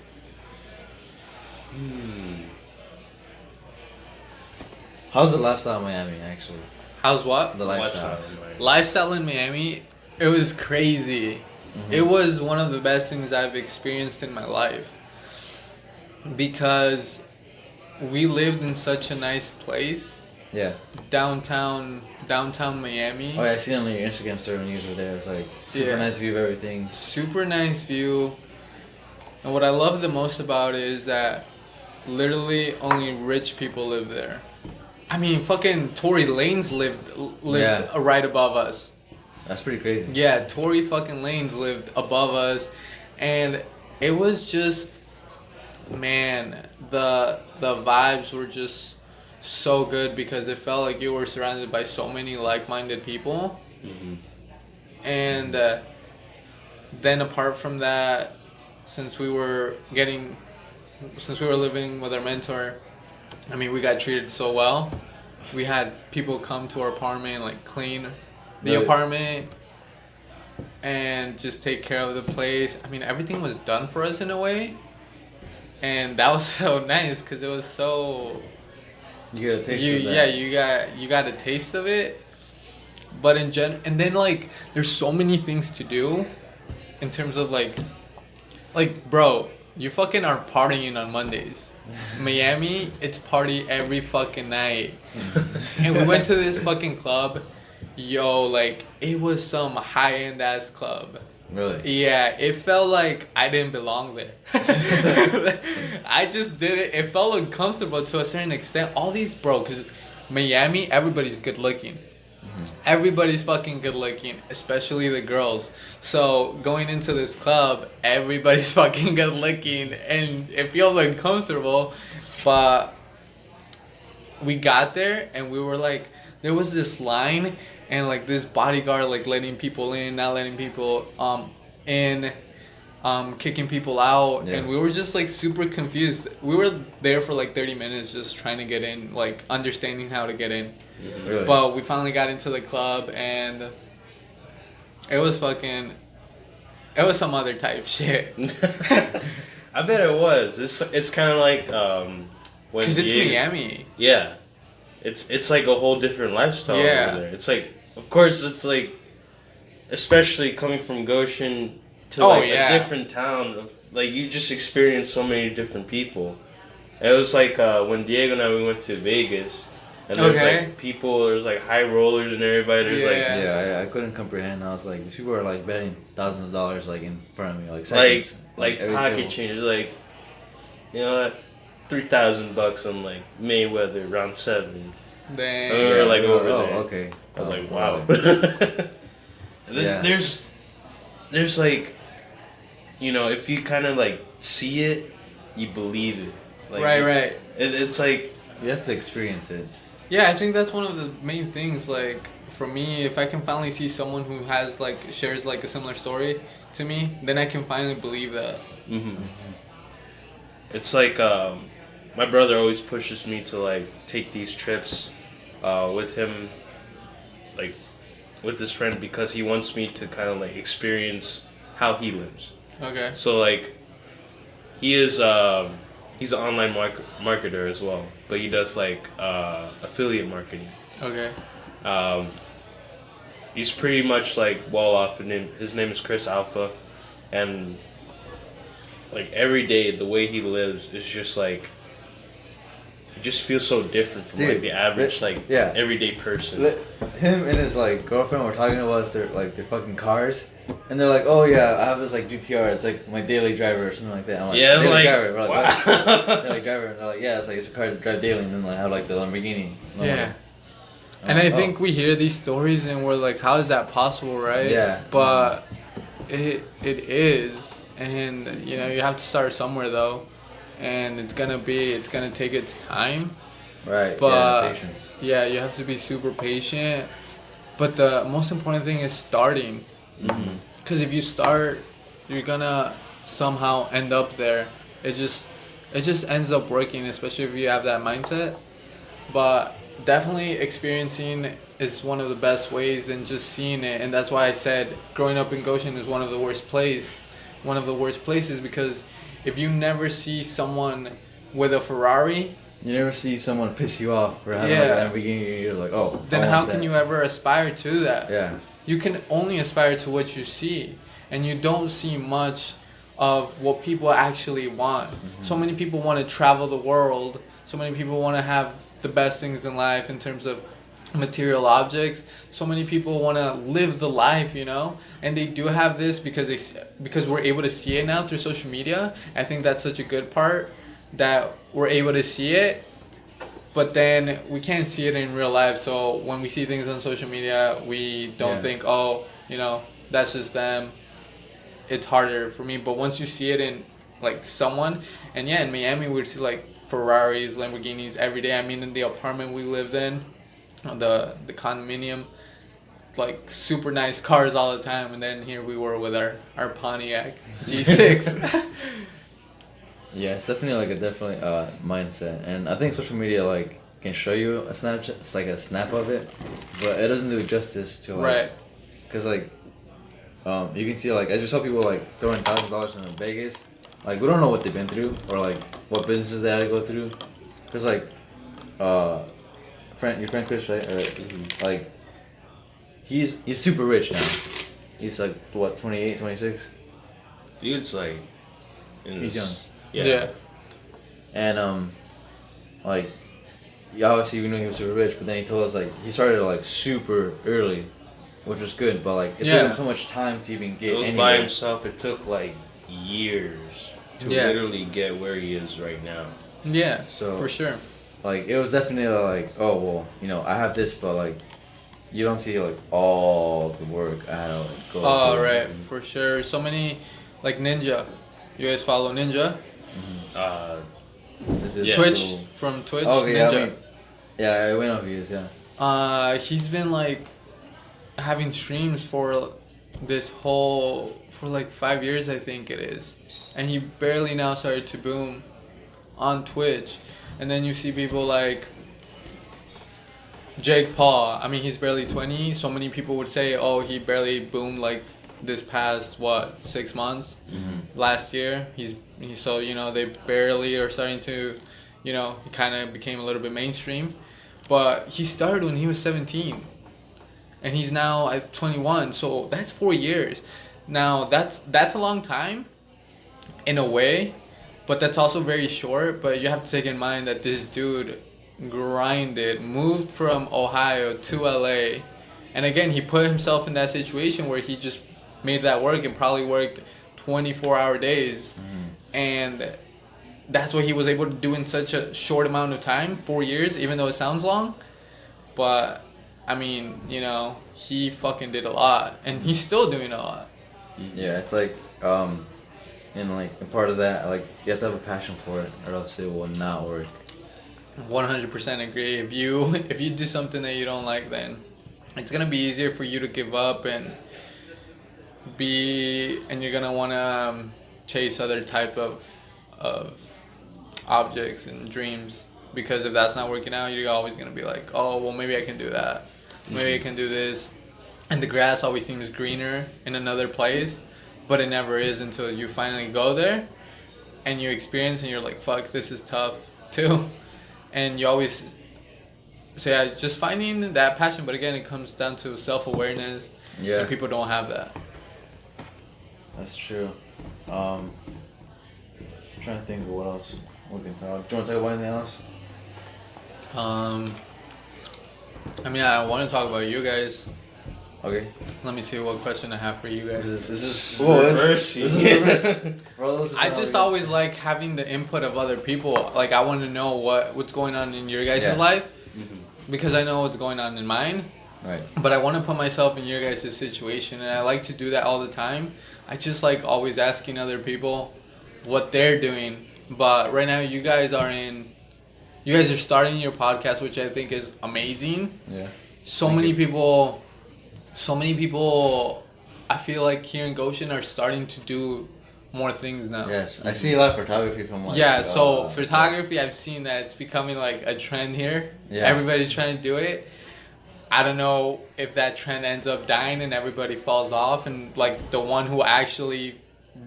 How's the lifestyle in Miami actually? How's what? The lifestyle. Lifestyle in Miami, it was crazy. Mm-hmm. It was one of the best things I've experienced in my life, because we lived in such a nice place, Yeah. downtown Miami. Oh yeah, I seen on your Instagram story when you were there. It's like super nice view of everything. Super nice view. And what I love the most about it is that literally only rich people live there. I mean, fucking Tory Lanez lived Yeah. right above us. That's pretty crazy. Yeah, Tory fucking Lanez lived above us, and it was just, man, the vibes were just so good, because it felt like you were surrounded by so many like-minded people. Mm-hmm. And then apart from that, since we were living with our mentor, I mean, we got treated so well. We had people come to our apartment and like clean the apartment and just take care of the place. I mean, everything was done for us in a way, and that was so nice, because it was so. You got a taste of that. Yeah, you got a taste of it. But and then like there's so many things to do, in terms of like bro, you fucking are partying on Mondays. Miami, it's party every fucking night. And we went to this fucking club. Yo, like, it was some high-end ass club. Really? Yeah, it felt like I didn't belong there. I just did it. It felt uncomfortable to a certain extent. All these, bro, because Miami, everybody's good looking. Mm-hmm. Everybody's fucking good looking, especially the girls. So going into this club, everybody's fucking good looking, and it feels uncomfortable. But we got there, and we were like, there was this line, and like this bodyguard like letting people in, not letting people in, kicking people out. Yeah. And we were just like super confused. We were there for like 30 minutes just trying to get in, like understanding how to get in. Really? But we finally got into the club, and it was some other type shit. I bet it was. It's kind of like when, because it's Miami. Yeah, it's like a whole different lifestyle over there. It's like, of course, it's like, especially coming from Goshen to a different town. Like, you just experience so many different people. And it was like when Diego and we went to Vegas. And there's like people, there's like high rollers and everybody. There's I couldn't comprehend. I was like, these people are like betting thousands of dollars like in front of me, like seconds. Like pocket change, like, you know, $3,000 on like Mayweather round 7. Dang. And we were like over there. Okay. I was like, wow. And then there's like, you know, if you kind of like see it, you believe it. Like, right. It's like you have to experience it. Yeah, I think that's one of the main things. Like, for me, if I can finally see someone who has like shares like a similar story to me, then I can finally believe that. Mm-hmm. It's like my brother always pushes me to like take these trips with him, like with his friend, because he wants me to kind of like experience how he lives. Okay. So like, he is he's an online marketer as well, but he does like affiliate marketing. Okay. He's pretty much like well off, and his name is Chris Alpha, and like every day the way he lives is just like, it just feels so different from like the average everyday person. him and his like girlfriend were talking about their fucking cars, and they're like, "Oh yeah, I have this like GTR. It's like my daily driver or something like that." I'm like, Yeah, daily like, driver. We're like, wow. what? Daily driver. And they're like, yeah, it's like it's a car to drive daily, and then like I have like the Lamborghini. And I'm Yeah. like, And I oh. think we hear these stories and we're like, how is that possible, right? Yeah. But it is, and you know, you have to start somewhere though, and it's gonna take its time. Right. But yeah, patience. yeah, you have to be super patient. But the most important thing is starting. Mm-hmm. Because if you start, you're gonna somehow end up there. It just ends up working, especially if you have that mindset. But definitely experiencing is one of the best ways, and just seeing it. And that's why I said growing up in Goshen is one of the worst places, because if you never see someone with a Ferrari, You never see someone piss you off for having Yeah. like a Lamborghini. You're like, oh. then I how want can that. you ever aspire to that? Yeah. You can only aspire to what you see, and you don't see much of what people actually want. Mm-hmm. So many people want to travel the world. So many people want to have the best things in life in terms of material objects. So many people want to live the life, you know, and they do have this because we're able to see it now through social media. I think that's such a good part, that we're able to see it. But then we can't see it in real life. So when we see things on social media, we don't Yeah. think, oh, you know, that's just them. It's harder for me. But once you see it in like someone, and yeah, in Miami we'd see like Ferraris, Lamborghinis every day. I mean, in the apartment we lived in, the condominium, like super nice cars all the time. And then here we were with our Pontiac G6. Yeah, it's definitely like a mindset, and I think social media like can show you a snapshot, it's like a snap of it, but it doesn't do justice to like, Right. Cause like, you can see like as you saw people like throwing $1,000 in Vegas, like we don't know what they've been through or like what businesses they had to go through, cause like, your friend Chris, right? Like, he's super rich now. He's like what 28, 26. Dude's like, He's young. Yeah. And like, yeah, obviously we knew he was super rich, but then he told us like he started like super early, which was good, but like it took him so much time to even get it was anywhere. by himself. It took like years to literally get where he is right now. Yeah, So- for sure. Like it was definitely like, oh well, you know, I have this, but like you don't see like all the work I had to like go Oh, through. right, for sure. So many, like Ninja. You guys follow Ninja? Is it Yeah. Twitch, cool? from Twitch, Okay, yeah, Ninja. I mean, yeah, I went on views, yeah. He's been like having streams for for like 5 years, I think it is. And he barely now started to boom on Twitch. And then you see people like Jake Paul. I mean, he's barely 20. So many people would say, oh, he barely boomed like this past, 6 months? Last year. So, you know, they barely are starting to, you know, he kind of became a little bit mainstream. But he started when he was 17. And he's now at 21. So that's 4 years. Now, that's a long time in a way. But that's also very short. But you have to take in mind that this dude grinded, moved from Ohio to LA. And again, he put himself in that situation where he just made that work and probably worked 24-hour days. And that's what he was able to do in such a short amount of time, 4 years, even though it sounds long. But, I mean, you know, he fucking did a lot. And he's still doing a lot. Yeah, it's like, and like a part of that, like you have to have a passion for it, or else it will not work. 100% agree. If you do something that you don't like, then it's gonna be easier for you to give up and you're gonna wanna chase other type of objects and dreams, because if that's not working out, you're always gonna be like, oh well, maybe I can do that, maybe I can do this, and the grass always seems greener in another place, but it never is until you finally go there and you experience and you're like, fuck, this is tough too. And you always say, yeah, just finding that passion. But again, it comes down to self-awareness. Yeah. And people don't have that. That's true. I'm trying to think of what else we can talk. Do you want to talk about anything else? I mean, I want to talk about you guys. Okay. Let me see what question I have for you guys. This is Reverse. this is reverse. For all those who I don't just know, always like having the input of other people. Like, I want to know what's going on in your guys' Yeah. life because I know what's going on in mine. Right. But I want to put myself in your guys' situation, and I like to do that all the time. I just like always asking other people what they're doing. But right now, you guys are starting your podcast, which I think is amazing. Yeah. So many people, I feel like here in Goshen are starting to do more things now. Yes, I see a lot of photography from like. Yeah, so photography, I've seen that it's becoming like a trend here. Yeah. Everybody's trying to do it. I don't know if that trend ends up dying and everybody falls off, and like the one who actually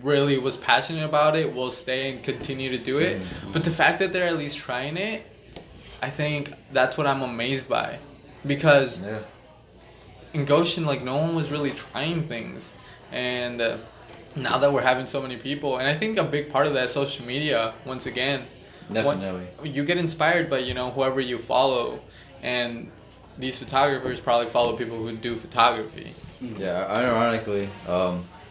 really was passionate about it will stay and continue to do it. But the fact that they're at least trying it, I think that's what I'm amazed by. Because Yeah. in Goshen, like, no one was really trying things. And now that we're having so many people, and I think a big part of that is social media, once again. Definitely. You get inspired by, whoever you follow. And these photographers probably follow people who do photography. Yeah, ironically,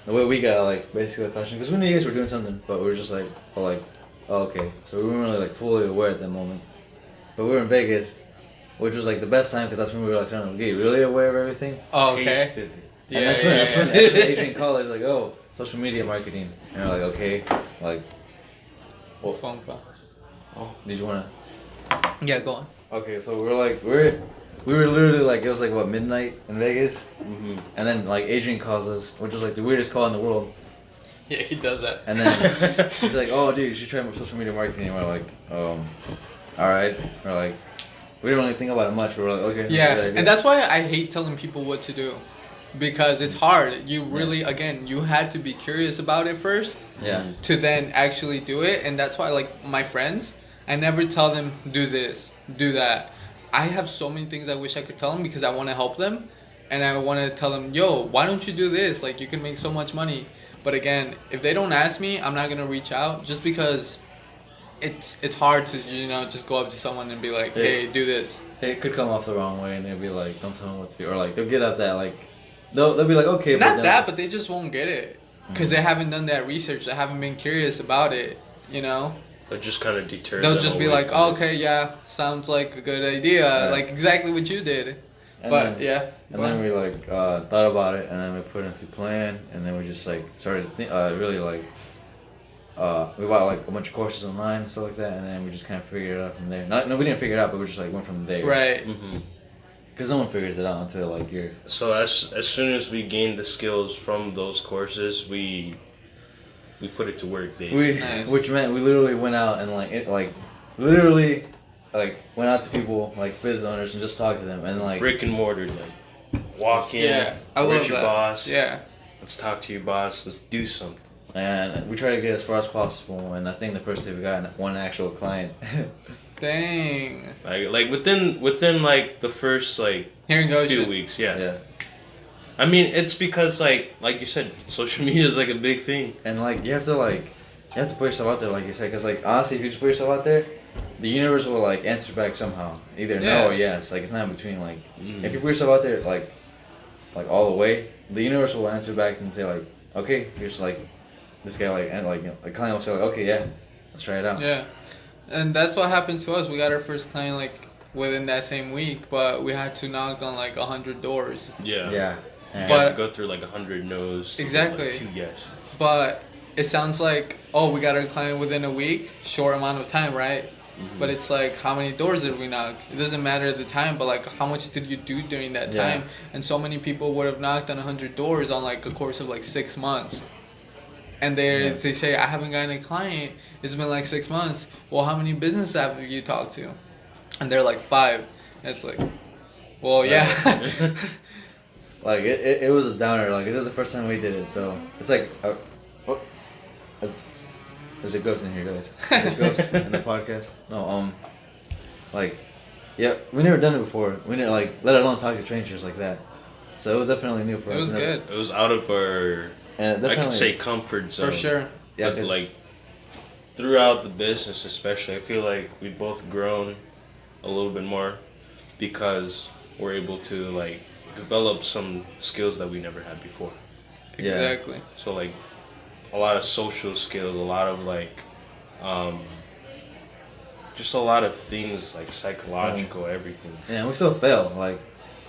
the way we got like basically passion because we knew you guys were doing something, but we were just like, oh, okay. So we weren't really like fully aware at that moment. But we were in Vegas, which was like the best time because that's when we were like trying to get really aware of everything. Oh, okay. Tasted it. Yeah, And that's yeah, when, yeah. that's when Adrian called us like, oh, social media marketing, and we're like, okay, like, well, Phone call. did you wanna? Yeah, go on. Okay, so we were literally like it was like what midnight in Vegas, Mm-hmm. and then like Adrian calls us, which was like the weirdest call in the world. Yeah, he does that. And then he's like, "Oh, dude, you should try social media marketing." And we're like, all right. We're like, we didn't really think about it much. But we're like, okay. Yeah, that's a good idea. and that's why I hate telling people what to do. Because it's hard. You really, again, you had to be curious about it first Yeah. to then actually do it. And that's why, like, my friends, I never tell them, do this, do that. I have so many things I wish I could tell them because I want to help them. And I want to tell them, yo, why don't you do this? Like, you can make so much money. But again, if they don't ask me, I'm not going to reach out just because it's hard to, just go up to someone and be like, hey, do this. It could come off the wrong way, and they'll be like, "Don't tell them what to do," or like they'll get at that like, they'll be like, "Okay." Not but that, but they just won't get it. Because they haven't done that research. They haven't been curious about it, They'll just kind of deter. They'll them just be away like, from oh, it. okay, yeah, sounds like a good idea. Yeah. Like exactly what you did. And But then, yeah. And then we like thought about it, and then we put it into plan, and then we just like started really like we bought like a bunch of courses online and stuff like that, and then we just kind of figured it out from there. No, we didn't figure it out, but we just like went from there. Right. Mm-hmm. Because no one figures it out until like you're. So as soon as we gained the skills from those courses, we put it to work basically. Nice. Which meant we literally went out and literally went out to people like business owners and just talked to them and like Brick and mortar, like walk in. Yeah, I Where's love your that. boss? Yeah. Let's talk to your boss. Let's do something. and we tried to get as far as possible. And I think the first day we got one actual client. Dang. Like within like the first like Here in Goshen. few weeks, yeah. Yeah. I mean, it's because like you said, social media is like a big thing. And like you have to put yourself out there, like you said, because like honestly, if you just put yourself out there, the universe will like answer back somehow, either Yeah. no or yes. Like it's not in between. Like if you put yourself out there, like all the way, the universe will answer back and say like, okay, here's like this guy and a client will say like, okay, yeah, let's try it out. Yeah. And that's what happened to us. We got our first client like within that same week, but we had to knock on like 100 doors. Yeah. Yeah. You But- have to go through like 100 no's. to get, Exactly. Like 2 yes. But it sounds like, oh, we got our client within a week, short amount of time, right? But it's like, how many doors did we knock? It doesn't matter the time, but like, how much did you do during that Yeah. time? And so many people would have knocked on 100 doors on like a course of like 6 months. And Yeah. they say, I haven't gotten a client. It's been like 6 months. Well, how many businesses have you talked to? And they're like 5. And it's like, well, yeah. Like it was a downer. Like it was the first time we did it, so it's like, there's a ghost in here, guys. There's a ghost in the podcast. No, like, yeah, we never done it before. We never let alone talk to strangers like that. So it was definitely new for us. It was and good. It was out of our, And I could say, comfort zone. For sure. Yeah, But 'cause- like throughout the business, especially, I feel like we've both grown a little bit more because we're able to like develop some skills that we never had before. Yeah. Exactly. So like a lot of social skills, a lot of like just a lot of things like psychological, everything. Yeah, we still fail. Like,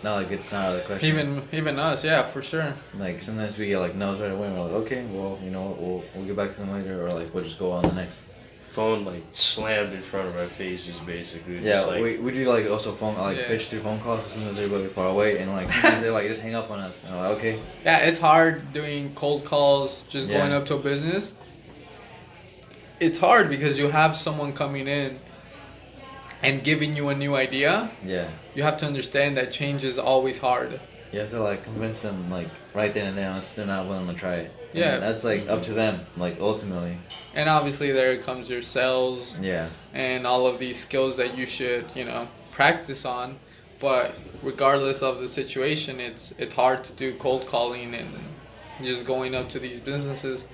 not like it's not out of the question. Even us, yeah, for sure. Like sometimes we get like no's right away, and we're like, okay, well, you know, what, we'll get back to them later, or like we'll just go on the next. Phone like slammed in front of our faces, basically. Yeah, Just, like, we do like also phone like Yeah. pitch through phone calls as soon as they're really far away, and like sometimes they like just hang up on us, and we're like, okay. Yeah, it's hard doing cold calls, just Yeah. going up to a business. It's hard because you have someone coming in and giving you a new idea. Yeah. You have to understand that change is always hard. You have to like convince them like right then and there unless they're not willing to try it. And Yeah. then that's like up to them, like ultimately. And obviously there comes your sales Yeah. and all of these skills that you should, practice on. But regardless of the situation, it's hard to do cold calling and just going up to these businesses.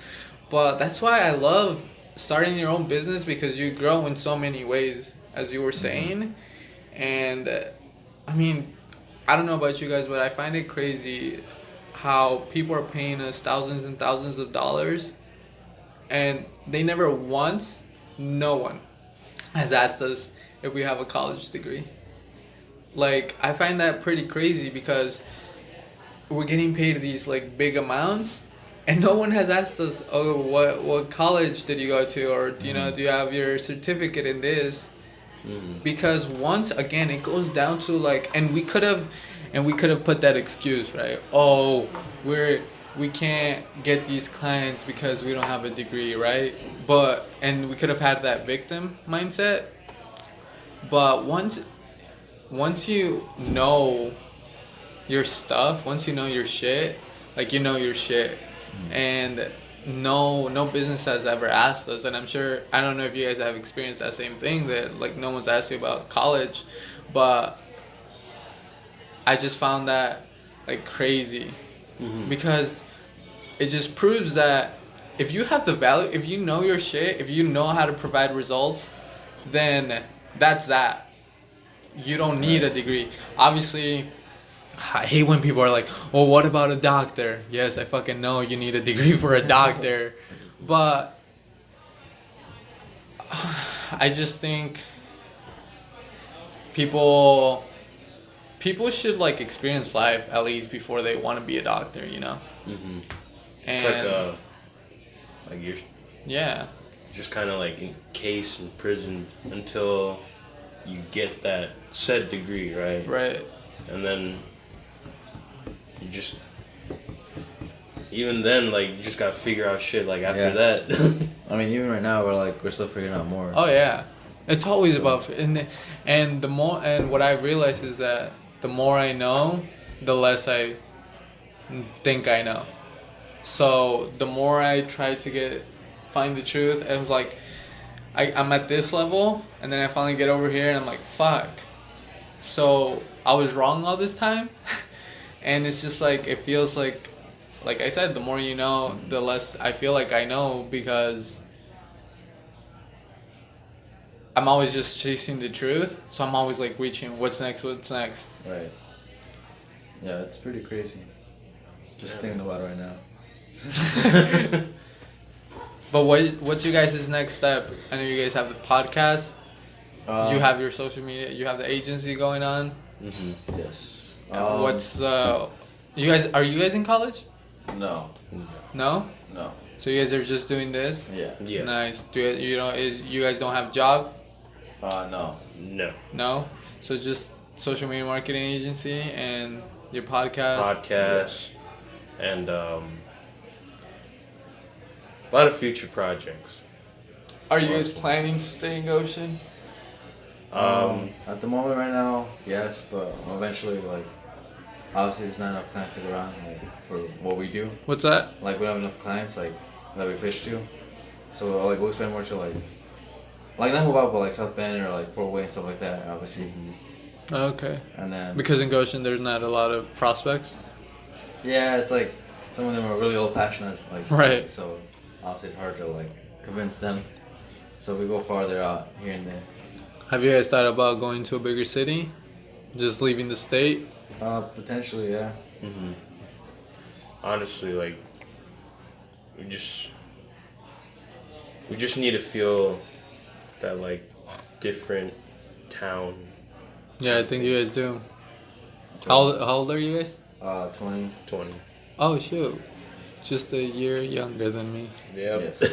But that's why I love starting your own business, because you grow in so many ways, as you were saying. And I mean, I don't know about you guys, but I find it crazy how people are paying us thousands and thousands of dollars, and they never once, no one, has asked us if we have a college degree. Like, I find that pretty crazy because we're getting paid these like big amounts, and no one has asked us, oh, what college did you go to, or do you have your certificate in this? Because once again, it goes down to like, and we could have put that excuse, right? Oh, we can't get these clients because we don't have a degree, right? And we could have had that victim mindset. But once you know your stuff, once you know your shit, like you know your shit, and no business has ever asked us, and I'm sure, I don't know if you guys have experienced that same thing, that like no one's asked you about college, but I just found that like crazy, because it just proves that if you have the value, if you know your shit, if you know how to provide results, then that's that. You don't need a degree. Obviously, I hate when people are like, well, what about a doctor? Yes, I fucking know you need a degree for a doctor. But I just think people should like experience life at least before they want to be a doctor, Mm-hmm. And It's like you're yeah. just kind of like encased in prison until you get that said degree, right? Right. And then you just, even then, like, you just gotta figure out shit, like, after that. I mean, even right now, we're still figuring out more. Oh yeah, it's always about, and the more, and what I realize is that the more I know, the less I think I know. So the more I try to find the truth, it was like, I'm at this level, and then I finally get over here, and I'm like, fuck. So I was wrong all this time, and it's just like, it feels like I said, the more you know, the less I feel like I know, because I'm always just chasing the truth. So I'm always like reaching, what's next? Right. Yeah, it's pretty crazy. Just thinking about it right now. But what's you guys' next step? I know you guys have the podcast. You have your social media. You have the agency going on. Mm-hmm. Yes. What's the? Are you guys in college? No. No. No. So you guys are just doing this. Yeah. Yeah. Nice. You guys don't have a job? No. No. No. So just social media marketing agency and your podcast. And a lot of future projects. Are you guys planning to stay in Goshen? At the moment right now, yes, but eventually, like, obviously there's not enough clients to go around, like, for what we do. What's that? Like, we don't have enough clients, like, that we pitch to. So, like, we'll spend more to, like not move out, but, like, South Bend or, like, Fort Wayne and stuff like that, obviously. Okay. And then... Because in Goshen there's not a lot of prospects? Yeah, it's like, some of them are really old-fashioned, like, right. So, obviously it's hard to, like, convince them. So we go farther out, here and there. Have you guys thought about going to a bigger city? Just leaving the state? Potentially, yeah. Mm-hmm. Honestly, like we just need to feel that like different town. Yeah, I think you guys do. How old are you guys? 20. 20. Oh, shoot. Just a year younger than me. Yeah. Yes.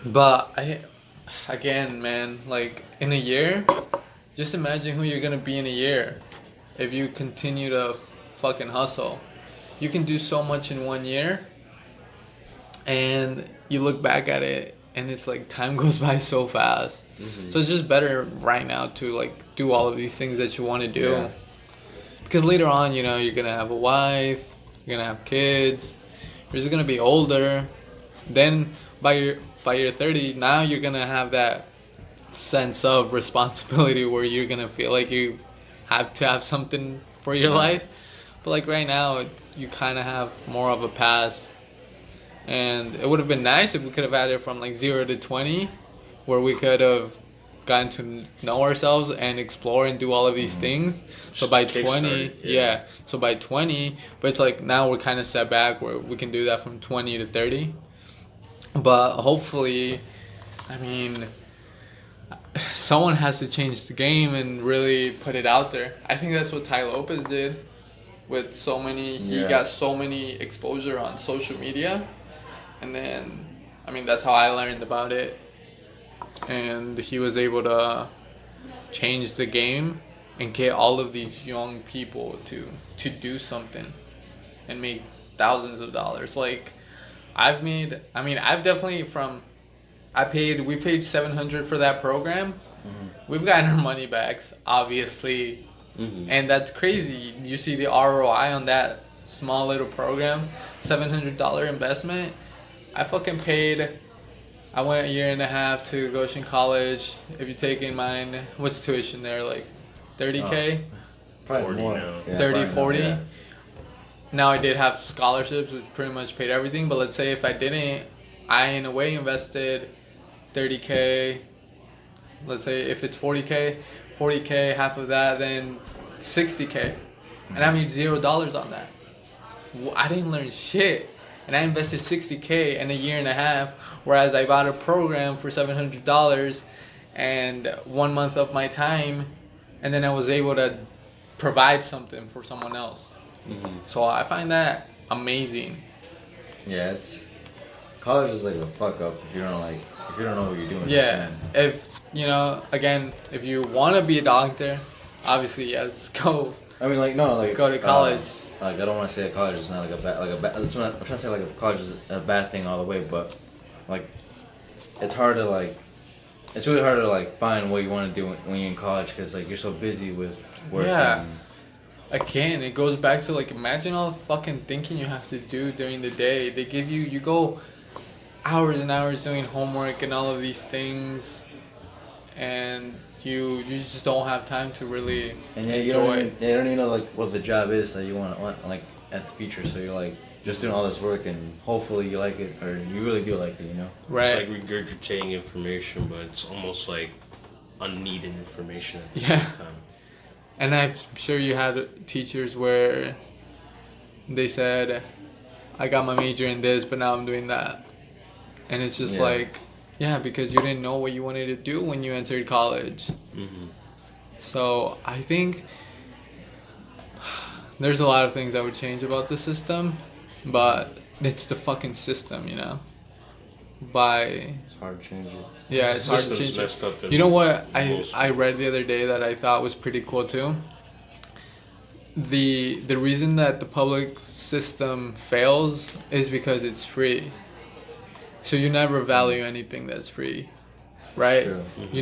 But again, man, like in a year, just imagine who you're gonna be in a year if you continue to fucking hustle. You can do so much in 1 year, and you look back at it, and it's like time goes by so fast. Mm-hmm. So it's just better right now to like do all of these things that you want to do, Yeah. because later on, you know, you're gonna have a wife, you're gonna have kids, you're just gonna be older. Then by your 30, now you're gonna have that sense of responsibility where you're gonna feel like you have to have something for your life. But like right now, you kind of have more of a pass. And it would have been nice if we could have had it from like 0 to 20, where we could have gotten to know ourselves and explore and do all of these things. So by 20, yeah. So by 20, but it's like now we're kind of set back where we can do that from 20 to 30. But hopefully, I mean, someone has to change the game and really put it out there. I think that's what Ty Lopez did with so many. He got so many exposure on social media, and then, I mean, that's how I learned about it. And he was able to change the game and get all of these young people to do something and make thousands of dollars. Like, we paid $700 for that program. Mm-hmm. We've gotten our money backs, obviously. Mm-hmm. And that's crazy. You see the ROI on that small little program, $700 investment. I went a year and a half to Goshen College. If you're taking mine, what's tuition there? Like $30K? Probably 40 more. now. Yeah, 30, 40? Yeah. Now I did have scholarships, which pretty much paid everything. But let's say if I didn't, I in a way invested $30K. Let's say if it's $40K, half of that, then $60K. And I made $0 on that. I didn't learn shit. And I invested $60K in a year and a half, whereas I bought a program for $700 and 1 month of my time, and then I was able to provide something for someone else. Mm-hmm. So I find that amazing. Yeah, college is like a fuck up if you don't know what you're doing. Yeah, if if you want to be a doctor, obviously yes, go. I mean, like no, like go to college. Like I don't want to say that college is not like a bad. That's what I'm trying to say. Like college is a bad thing all the way, but like it's really hard to like find what you want to do when you're in college because like you're so busy with work. Yeah. Again, it goes back to like imagine all the fucking thinking you have to do during the day. They give you go hours and hours doing homework and all of these things, and you just don't have time to really enjoy. You don't even know like what the job is that you want like at the future. So you're like just doing all this work and hopefully you like it or you really do like it, you know? Right. It's like regurgitating information, but it's almost like unneeded information at the same time. And I'm sure you had teachers where they said, I got my major in this, but now I'm doing that. And it's just because you didn't know what you wanted to do when you entered college. Mm-hmm. So I think there's a lot of things I would change about the system, but it's the fucking system, you know? It's hard to change it. Yeah, it's hard to change it. You know what I read the other day that I thought was pretty cool too? The reason that the public system fails is because it's free. So you never value anything that's free, right? Sure. Mm-hmm.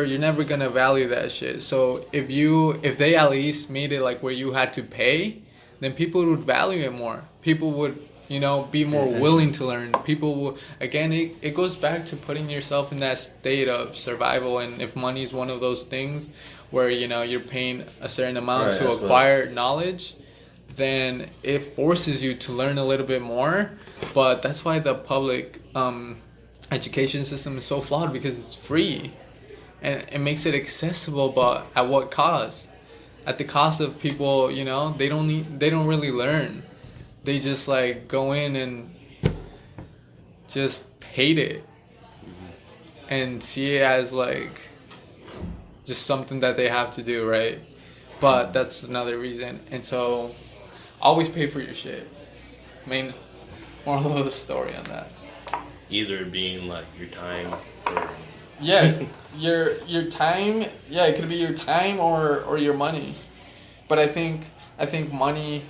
You're never gonna value that shit. So if they at least made it like where you had to pay, then people would value it more. People would be more willing to learn. People will, again, it goes back to putting yourself in that state of survival. And if money is one of those things where you're paying a certain amount to acquire knowledge, then it forces you to learn a little bit more. But that's why the public education system is so flawed, because it's free and it makes it accessible, but at what cost? at the cost of people, they don't really learn. They just like go in and just hate it and see it as like just something that they have to do, right? But that's another reason. And so always pay for your shit. Main moral of the story on that. Either being like your time or Yeah, your time. Yeah, it could be your time or your money. But I think money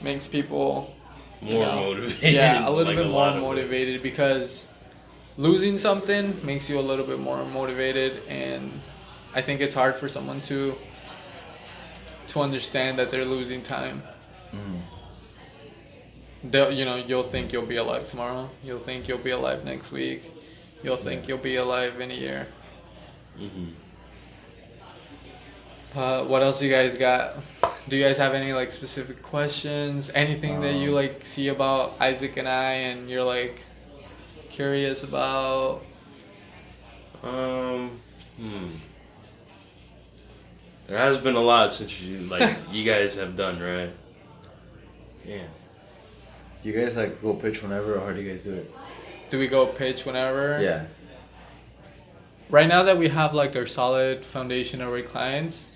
makes people more motivated. Yeah, a little like bit a more lot of motivated because losing something makes you a little bit more motivated, and I think it's hard for someone to understand that they're losing time. You'll think you'll be alive tomorrow. You'll think you'll be alive next week. You'll think you'll be alive in a year. What else you guys got? Do you guys have any like specific questions? Anything that you like see about Isaac and I, and you're like curious about? There has been a lot since you guys have done, right? Yeah. Do you guys like go pitch whenever, or how do you guys do it? Do we go pitch whenever? Yeah. Right now that we have like our solid foundation of our clients,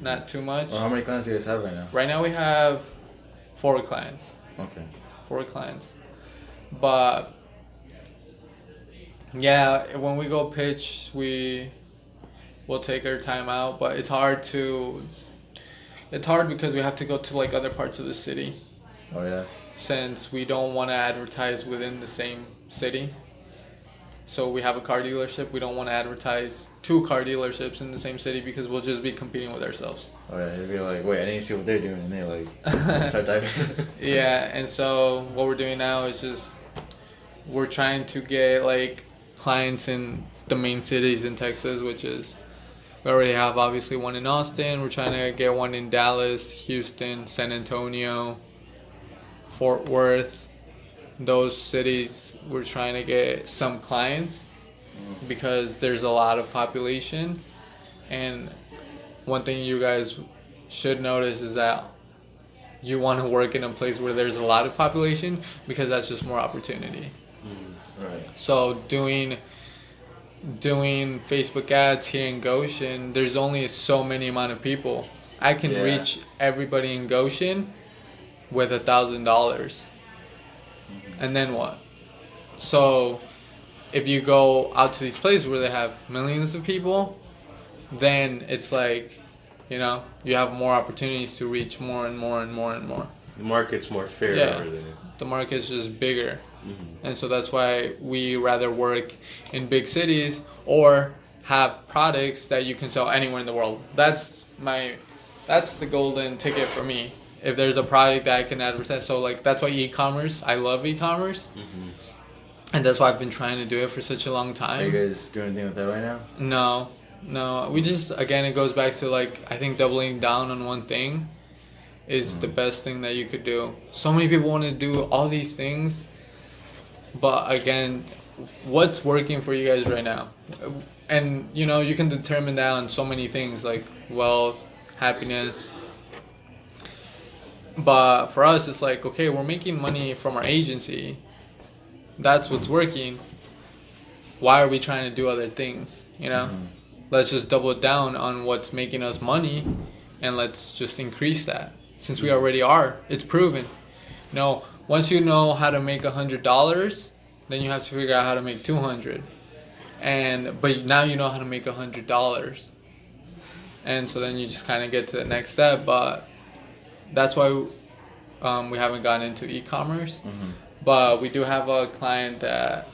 not too much. Well, how many clients do you guys have right now? Right now we have 4 clients. Okay. 4 clients. But yeah, when we go pitch, we'll take our time out, but it's hard because we have to go to like other parts of the city. Oh yeah. Since we don't want to advertise within the same city. So we have a car dealership. We don't want to advertise 2 car dealerships in the same city because we'll just be competing with ourselves. Oh yeah, you'd be like, wait, I need to see what they're doing, and they like start diving. Yeah, and so what we're doing now is just we're trying to get like clients in the main cities in Texas, which is we already have obviously one in Austin. We're trying to get one in Dallas, Houston, San Antonio, Fort Worth. Those cities we're trying to get some clients because there's a lot of population. And one thing you guys should notice is that you want to work in a place where there's a lot of population because that's just more opportunity. Right. So doing Facebook ads here in Goshen, there's only so many amount of people. I can reach everybody in Goshen with $1,000. And then what? So if you go out to these places where they have millions of people, then it's like, you have more opportunities to reach more and more and more and more. The market's more fair over there. The market's just bigger. And so that's why we rather work in big cities or have products that you can sell anywhere in the world. That's the golden ticket for me. If there's a product that I can advertise, so like that's why e-commerce. I love e-commerce, and that's why I've been trying to do it for such a long time. Are you guys doing anything with that right now? No. We just it goes back to like I think doubling down on one thing is the best thing that you could do. So many people want to do all these things, but again, what's working for you guys right now? And you can determine that on so many things like wealth, happiness. But for us, it's like, okay, we're making money from our agency. That's what's working. Why are we trying to do other things? Let's just double down on what's making us money, and let's just increase that. Since we already are, it's proven. Once you know how to make $100, then you have to figure out how to make $200. But now you know how to make $100, and so then you just kind of get to the next step. But that's why we haven't gotten into e-commerce. But we do have a client that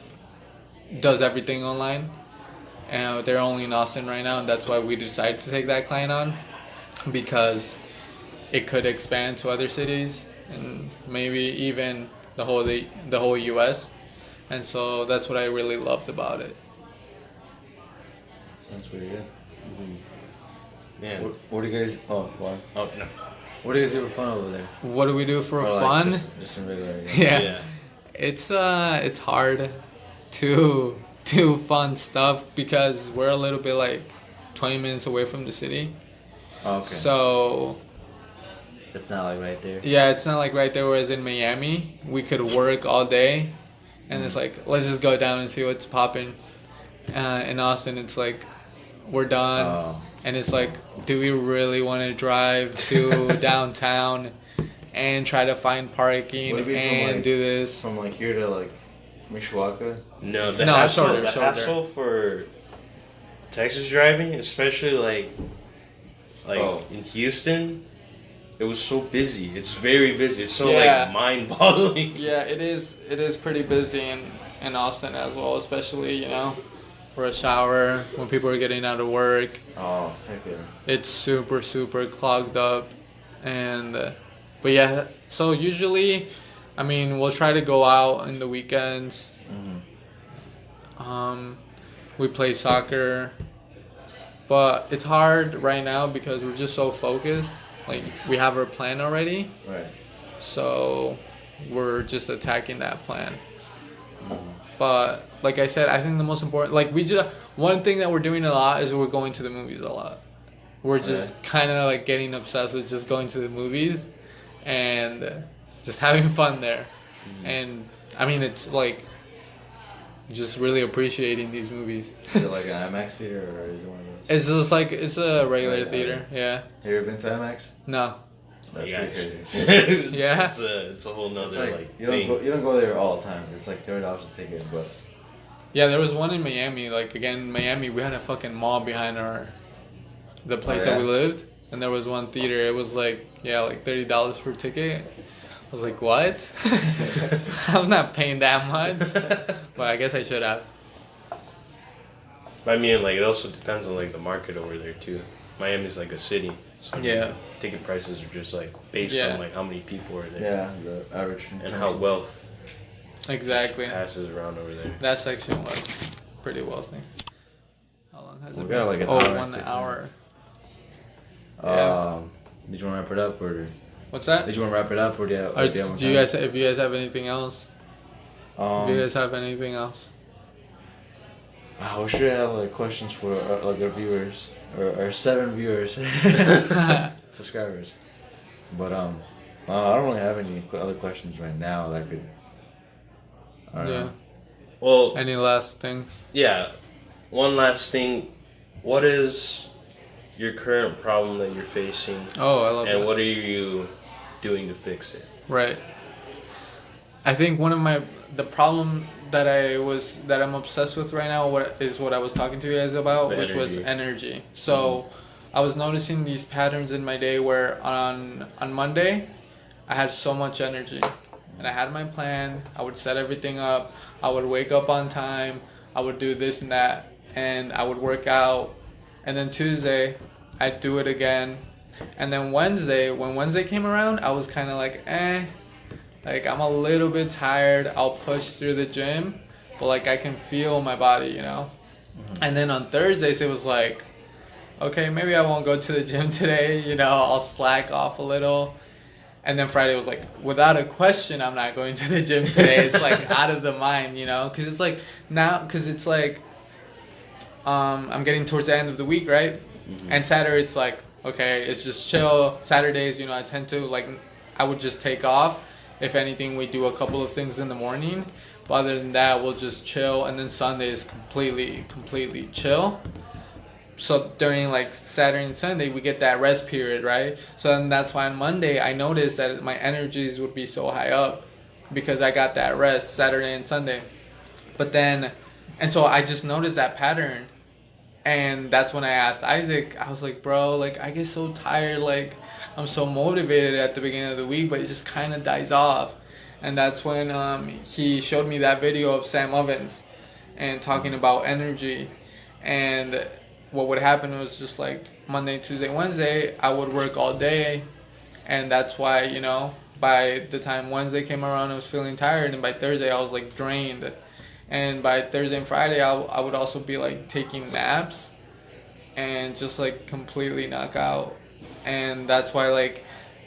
does everything online, and they're only in Austin right now, and that's why we decided to take that client on, because it could expand to other cities and maybe even the whole US. And so that's what I really loved about it. Sounds pretty good. Yeah. What do you guys? Oh, what? Oh no. What do you guys do for fun over there? What do we do for Or, fun? Just in regular. Yeah. It's hard to do fun stuff because we're a little bit like 20 minutes away from the city. Oh, okay. So It's not like right there. yeah, it's not like right there. Whereas in Miami, we could work all day, and it's like let's just go down and see what's popping. In Austin, it's like we're done, Oh. and it's like, do we really want to drive to downtown and try to find parking Would it be from, and like- do this? From like here to like Mishawaka. No, No, hassle, shorter. hassle for Texas driving, especially like Oh. in Houston, it was so busy. It's very busy. It's so Yeah. like mind-boggling. Yeah, it is. It is pretty busy in Austin as well, especially rush hour when people are getting out of work. Oh, heck yeah. It's super clogged up, and but yeah. So usually, I mean, we'll try to go out in the weekends. We play soccer, but it's hard right now because we're just so focused. Like we have our plan already, Right. so we're just attacking that plan. But like I said, I think the most important, like one thing that we're doing a lot is we're going to the movies a lot. We're just kind of like getting obsessed with just going to the movies and just having fun there. And I mean, it's like just really appreciating these movies. Is it like an IMAX theater or is it one of those? It's just like, it's a regular Right, theater, yeah. Have you ever been to IMAX? No. That's Yeah, pretty crazy. Yeah. It's a whole It's nother like, thing. you don't go there all the time. It's like $30 a ticket, but Yeah, there was one in Miami. Like, again, in Miami, we had a fucking mall behind the place that we lived. And there was one theater. It was like, yeah, like $30 per ticket. I was like, what? I'm not paying that much. But I guess I should have. I mean, like, it also depends on like the market over there too. Miami's like a city, so Yeah. ticket prices are just like based Yeah. on like how many people are there yeah, the average. and how wealth Exactly. passes around over there. That section was pretty wealthy. How long has We it got been? like an oh, hour and 1 6 hour. minutes. Yeah. Did you want to wrap it up or What's that? did you want to wrap it up or do you have, Or do you have more do you time? guys, if you guys have anything else? If you guys have anything else? We should have like questions for like our viewers or our 7 viewers, subscribers. But I don't really have any other questions right now that could. I don't Yeah. know. Well, Any last things? yeah. One last thing, what is your current problem that you're facing, Oh, I love and that. what are you doing to fix it? Right. I think the problem that I'm obsessed with right now what I was talking to you guys about, The which was energy. energy. So I was noticing these patterns in my day where on Monday I had so much energy and I had my plan. I would set everything up. I would wake up on time. I would do this and that, and I would work out. And then Tuesday, I'd do it again. And then Wednesday, when Wednesday came around, I was kind of like, like I'm a little bit tired. I'll push through the gym, but like I can feel my body, And then on Thursdays, it was like, okay, maybe I won't go to the gym today, I'll slack off a little. And then Friday was like, without a question, I'm not going to the gym today. It's like out of the mind, because it's like I'm getting towards the end of the week, right? Mm-hmm. And Saturday, it's like, okay, it's just chill. Saturdays, I tend to I would just take off. If anything, we do a couple of things in the morning. But other than that, we'll just chill. And then Sunday is completely chill. So during Saturday and Sunday, we get that rest period, right? So then that's why on Monday, I noticed that my energies would be so high up because I got that rest Saturday and Sunday. And so I just noticed that pattern. And that's when I asked Isaac, I was like, bro, I get so tired, I'm so motivated at the beginning of the week, but it just kind of dies off. And that's when he showed me that video of Sam Ovens and talking about energy. And what would happen was just Monday, Tuesday, Wednesday, I would work all day. And that's why, by the time Wednesday came around, I was feeling tired. And by Thursday, I was drained. And by Thursday and Friday, I would also be taking naps and just completely knock out. And that's why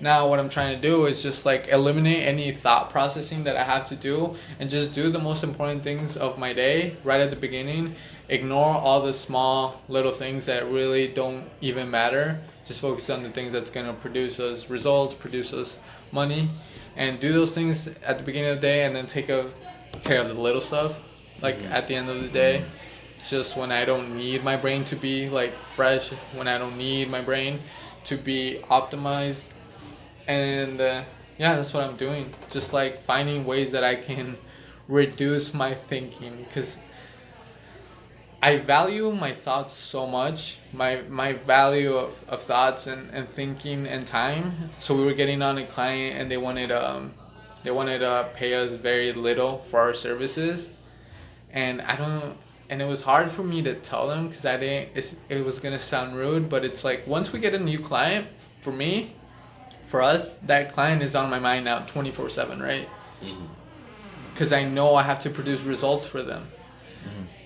now what I'm trying to do is just eliminate any thought processing that I have to do and just do the most important things of my day right at the beginning. Ignore all the small little things that really don't even matter. Just focus on the things that's gonna produce us results, produce us money, and do those things at the beginning of the day, and then take care of the little stuff. Like at the end of the day, just when I don't need my brain to be like fresh, when I don't need my brain to be optimized, and yeah, that's what I'm doing. Just like finding ways that I can reduce my thinking, because I value my thoughts so much, my value of thoughts and thinking and time. So we were getting on a client, and they wanted to pay us very little for our services, and and it was hard for me to tell them, because I didn't. It was gonna sound rude, but it's like once we get a new client, for us, that client is on my mind now 24/7, right? Because I know I have to produce results for them.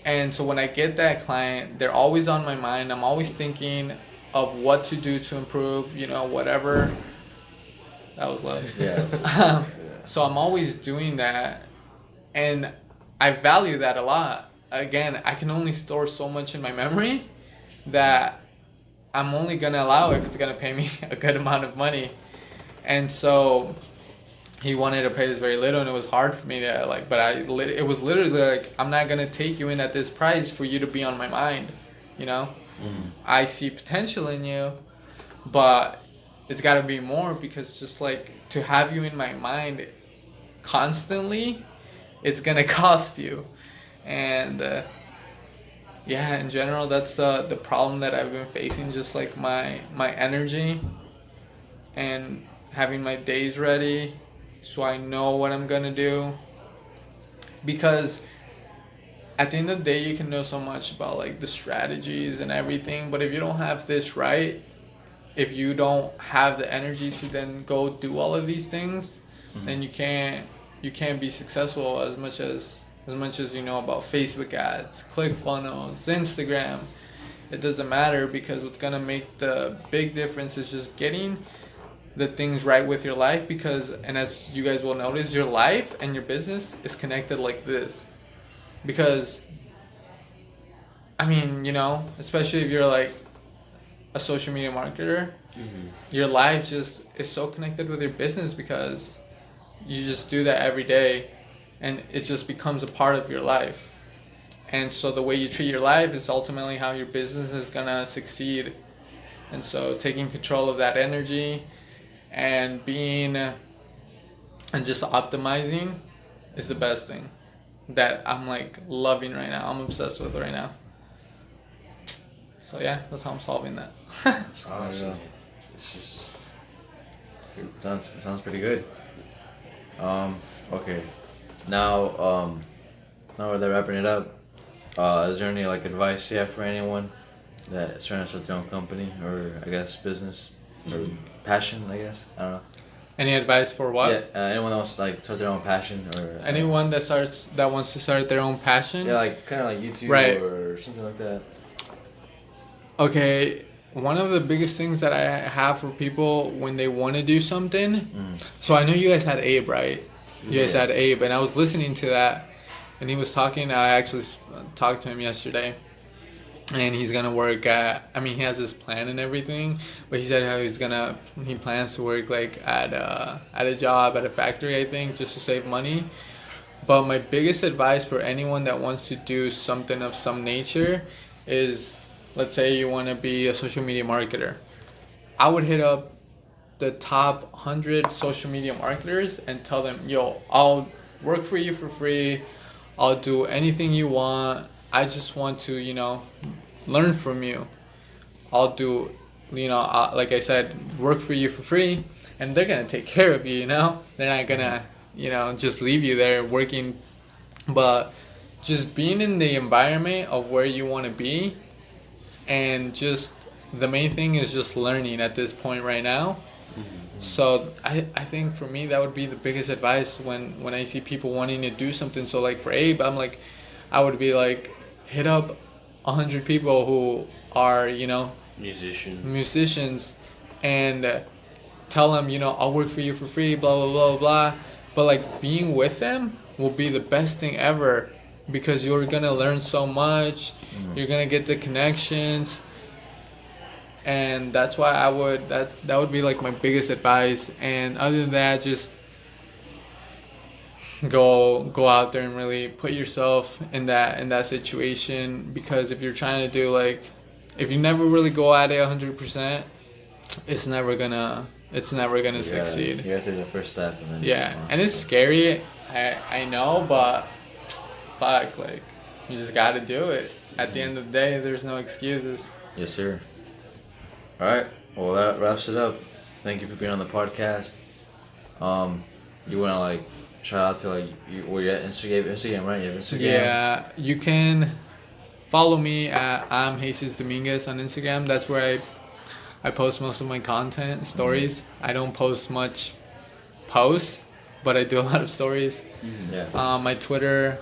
And so when I get that client, they're always on my mind. I'm always thinking of what to do to improve, whatever. That was loud. Yeah. So I'm always doing that, and I value that a lot. Again, I can only store so much in my memory that I'm only gonna allow if it's gonna pay me a good amount of money. And so he wanted to pay us very little, and it was hard for me to it was literally like, I'm not gonna take you in at this price for you to be on my mind, I see potential in you, but it's gotta be more, because just like to have you in my mind constantly, it's gonna cost you. And yeah, in general, that's the problem that I've been facing, just like my energy and having my days ready, so I know what I'm gonna do. Because at the end of the day, you can know so much about like the strategies and everything, but if you don't have this right, if you don't have the energy to then go do all of these things, then you can't be successful as much as you know about Facebook ads, ClickFunnels, Instagram. It doesn't matter, because what's gonna make the big difference is just getting the things right with your life. Because, and as you guys will notice, your life and your business is connected like this. Because I mean, especially if you're like a social media marketer, your life just is so connected with your business, because you just do that every day, and it just becomes a part of your life. And so the way you treat your life is ultimately how your business is gonna succeed. And so taking control of that energy and and just optimizing is the best thing that I'm like loving right now. I'm obsessed with right now. So yeah, that's how I'm solving that. It's awesome. It's just Sounds pretty good. Okay. Now we're wrapping it up. Is there any like advice you have for anyone that's trying to start their own company, or I guess business, or passion? I guess, I don't know. Any advice for what? Yeah. Anyone else like start their own passion, or Anyone that wants to start their own passion? yeah, like kind of like YouTube, Right. or something like that. Okay, one of the biggest things that I have for people when they want to do something. So I know you guys had Abe, right? You guys had Abe, and I was listening to that, and he was talking. I actually talked to him yesterday, and he's gonna work at. I mean, he has this plan and everything, but he said how he plans to work like at a job at a factory, I think, just to save money. But my biggest advice for anyone that wants to do something of some nature is, let's say you want to be a social media marketer. I would hit up the top 100 social media marketers and tell them, yo, I'll work for you for free. I'll do anything you want. I just want to, learn from you. I'll do, like I said, work for you for free, and they're going to take care of you, They're not going to, just leave you there working. But just being in the environment of where you want to be, and just the main thing is just learning at this point right now. So I think for me that would be the biggest advice when I see people wanting to do something. So like for Abe, I would be like, hit up 100 people who are musicians, and tell them, I'll work for you for free, blah blah blah blah. But like being with them will be the best thing ever, because you're gonna learn so much. You're gonna get the connections, And that's why that would be like my biggest advice. And other than that, just go out there and really put yourself in that situation, because if you're trying to do like, if you never really go at it 100%, it's never gonna succeed. You gotta take the first step, and then Yeah, and it's scary. I know, but fuck, like, you just gotta do it. At the end of the day, there's no excuses. Yes, sir. All right. Well, that wraps it up. Thank you for being on the podcast. You wanna like shout out to like where you at? Instagram, right? You have Instagram. Yeah, you can follow me at I'm Jesus Dominguez on Instagram. That's where I post most of my content, stories. I don't post much posts, but I do a lot of stories. Yeah. My Twitter,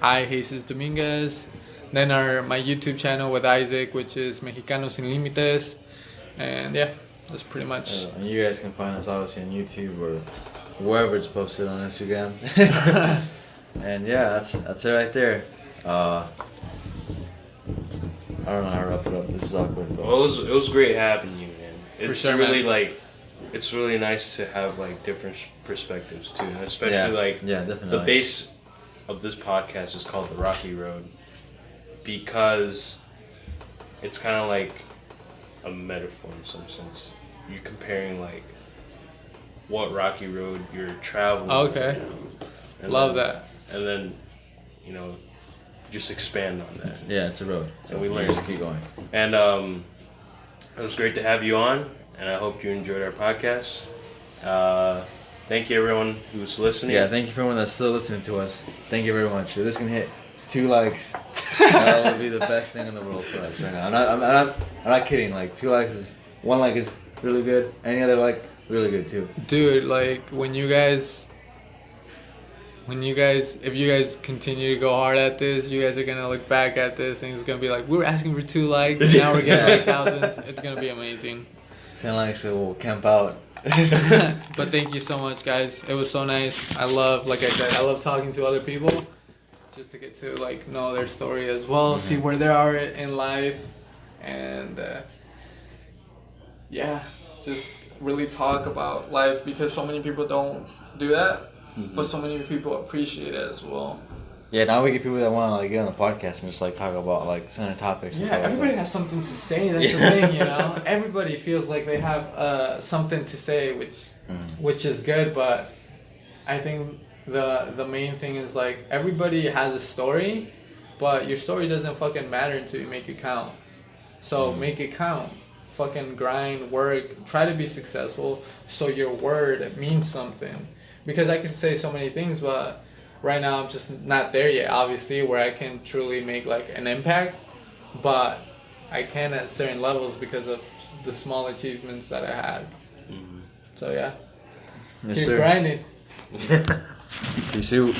Jesus Dominguez. Then my YouTube channel with Isaac, which is Mexicanos Sin Límites. And yeah, that's pretty much. And you guys can find us obviously on YouTube or wherever it's posted on Instagram. And yeah, that's it right there. I don't know how to wrap it up. This is awkward. But Well, it was great having you, man. It's sure, really man. like, it's really nice to have like different perspectives too, and especially like definitely. the base of this podcast is called the Rocky Road, because it's kind of like a metaphor in some sense. You're comparing like what Rocky Road you're traveling. Okay. And Love then, that. And then, just expand on that. Yeah, it's a road. So we we learn. just keep going. And it was great to have you on, and I hope you enjoyed our podcast. Thank you everyone who's listening. Yeah, thank you for everyone that's still listening to us. Thank you very much. If this can hit 2 likes, that would be the best thing in the world for us right now. I'm not kidding. Like 2 likes is 1 like is really good. Any other like really good too. Dude, like if you guys continue to go hard at this, you guys are gonna look back at this and it's gonna be like, we were asking for 2 likes, now we're getting like thousands. It's gonna be amazing. 10 likes, so we'll camp out. But thank you so much, guys. It was so nice. Like I said, I love talking to other people, just to get to like know their story as well, see where they are in life, and yeah, just really talk about life, because so many people don't do that, but so many people appreciate it as well. Yeah, now we get people that want to like get on the podcast and just like talk about like certain topics. And Yeah, stuff everybody like has something to say. That's the thing, Everybody feels like they have something to say, which is good. But I think the main thing is like everybody has a story, but your story doesn't fucking matter until you make it count. So make it count. Fucking grind, work, try to be successful, so your word means something. Because I could say so many things, but right now I'm just not there yet, obviously, where I can truly make like an impact, but I can at certain levels because of the small achievements that I had. So yeah, Yes, keep sir. grinding. Peace out.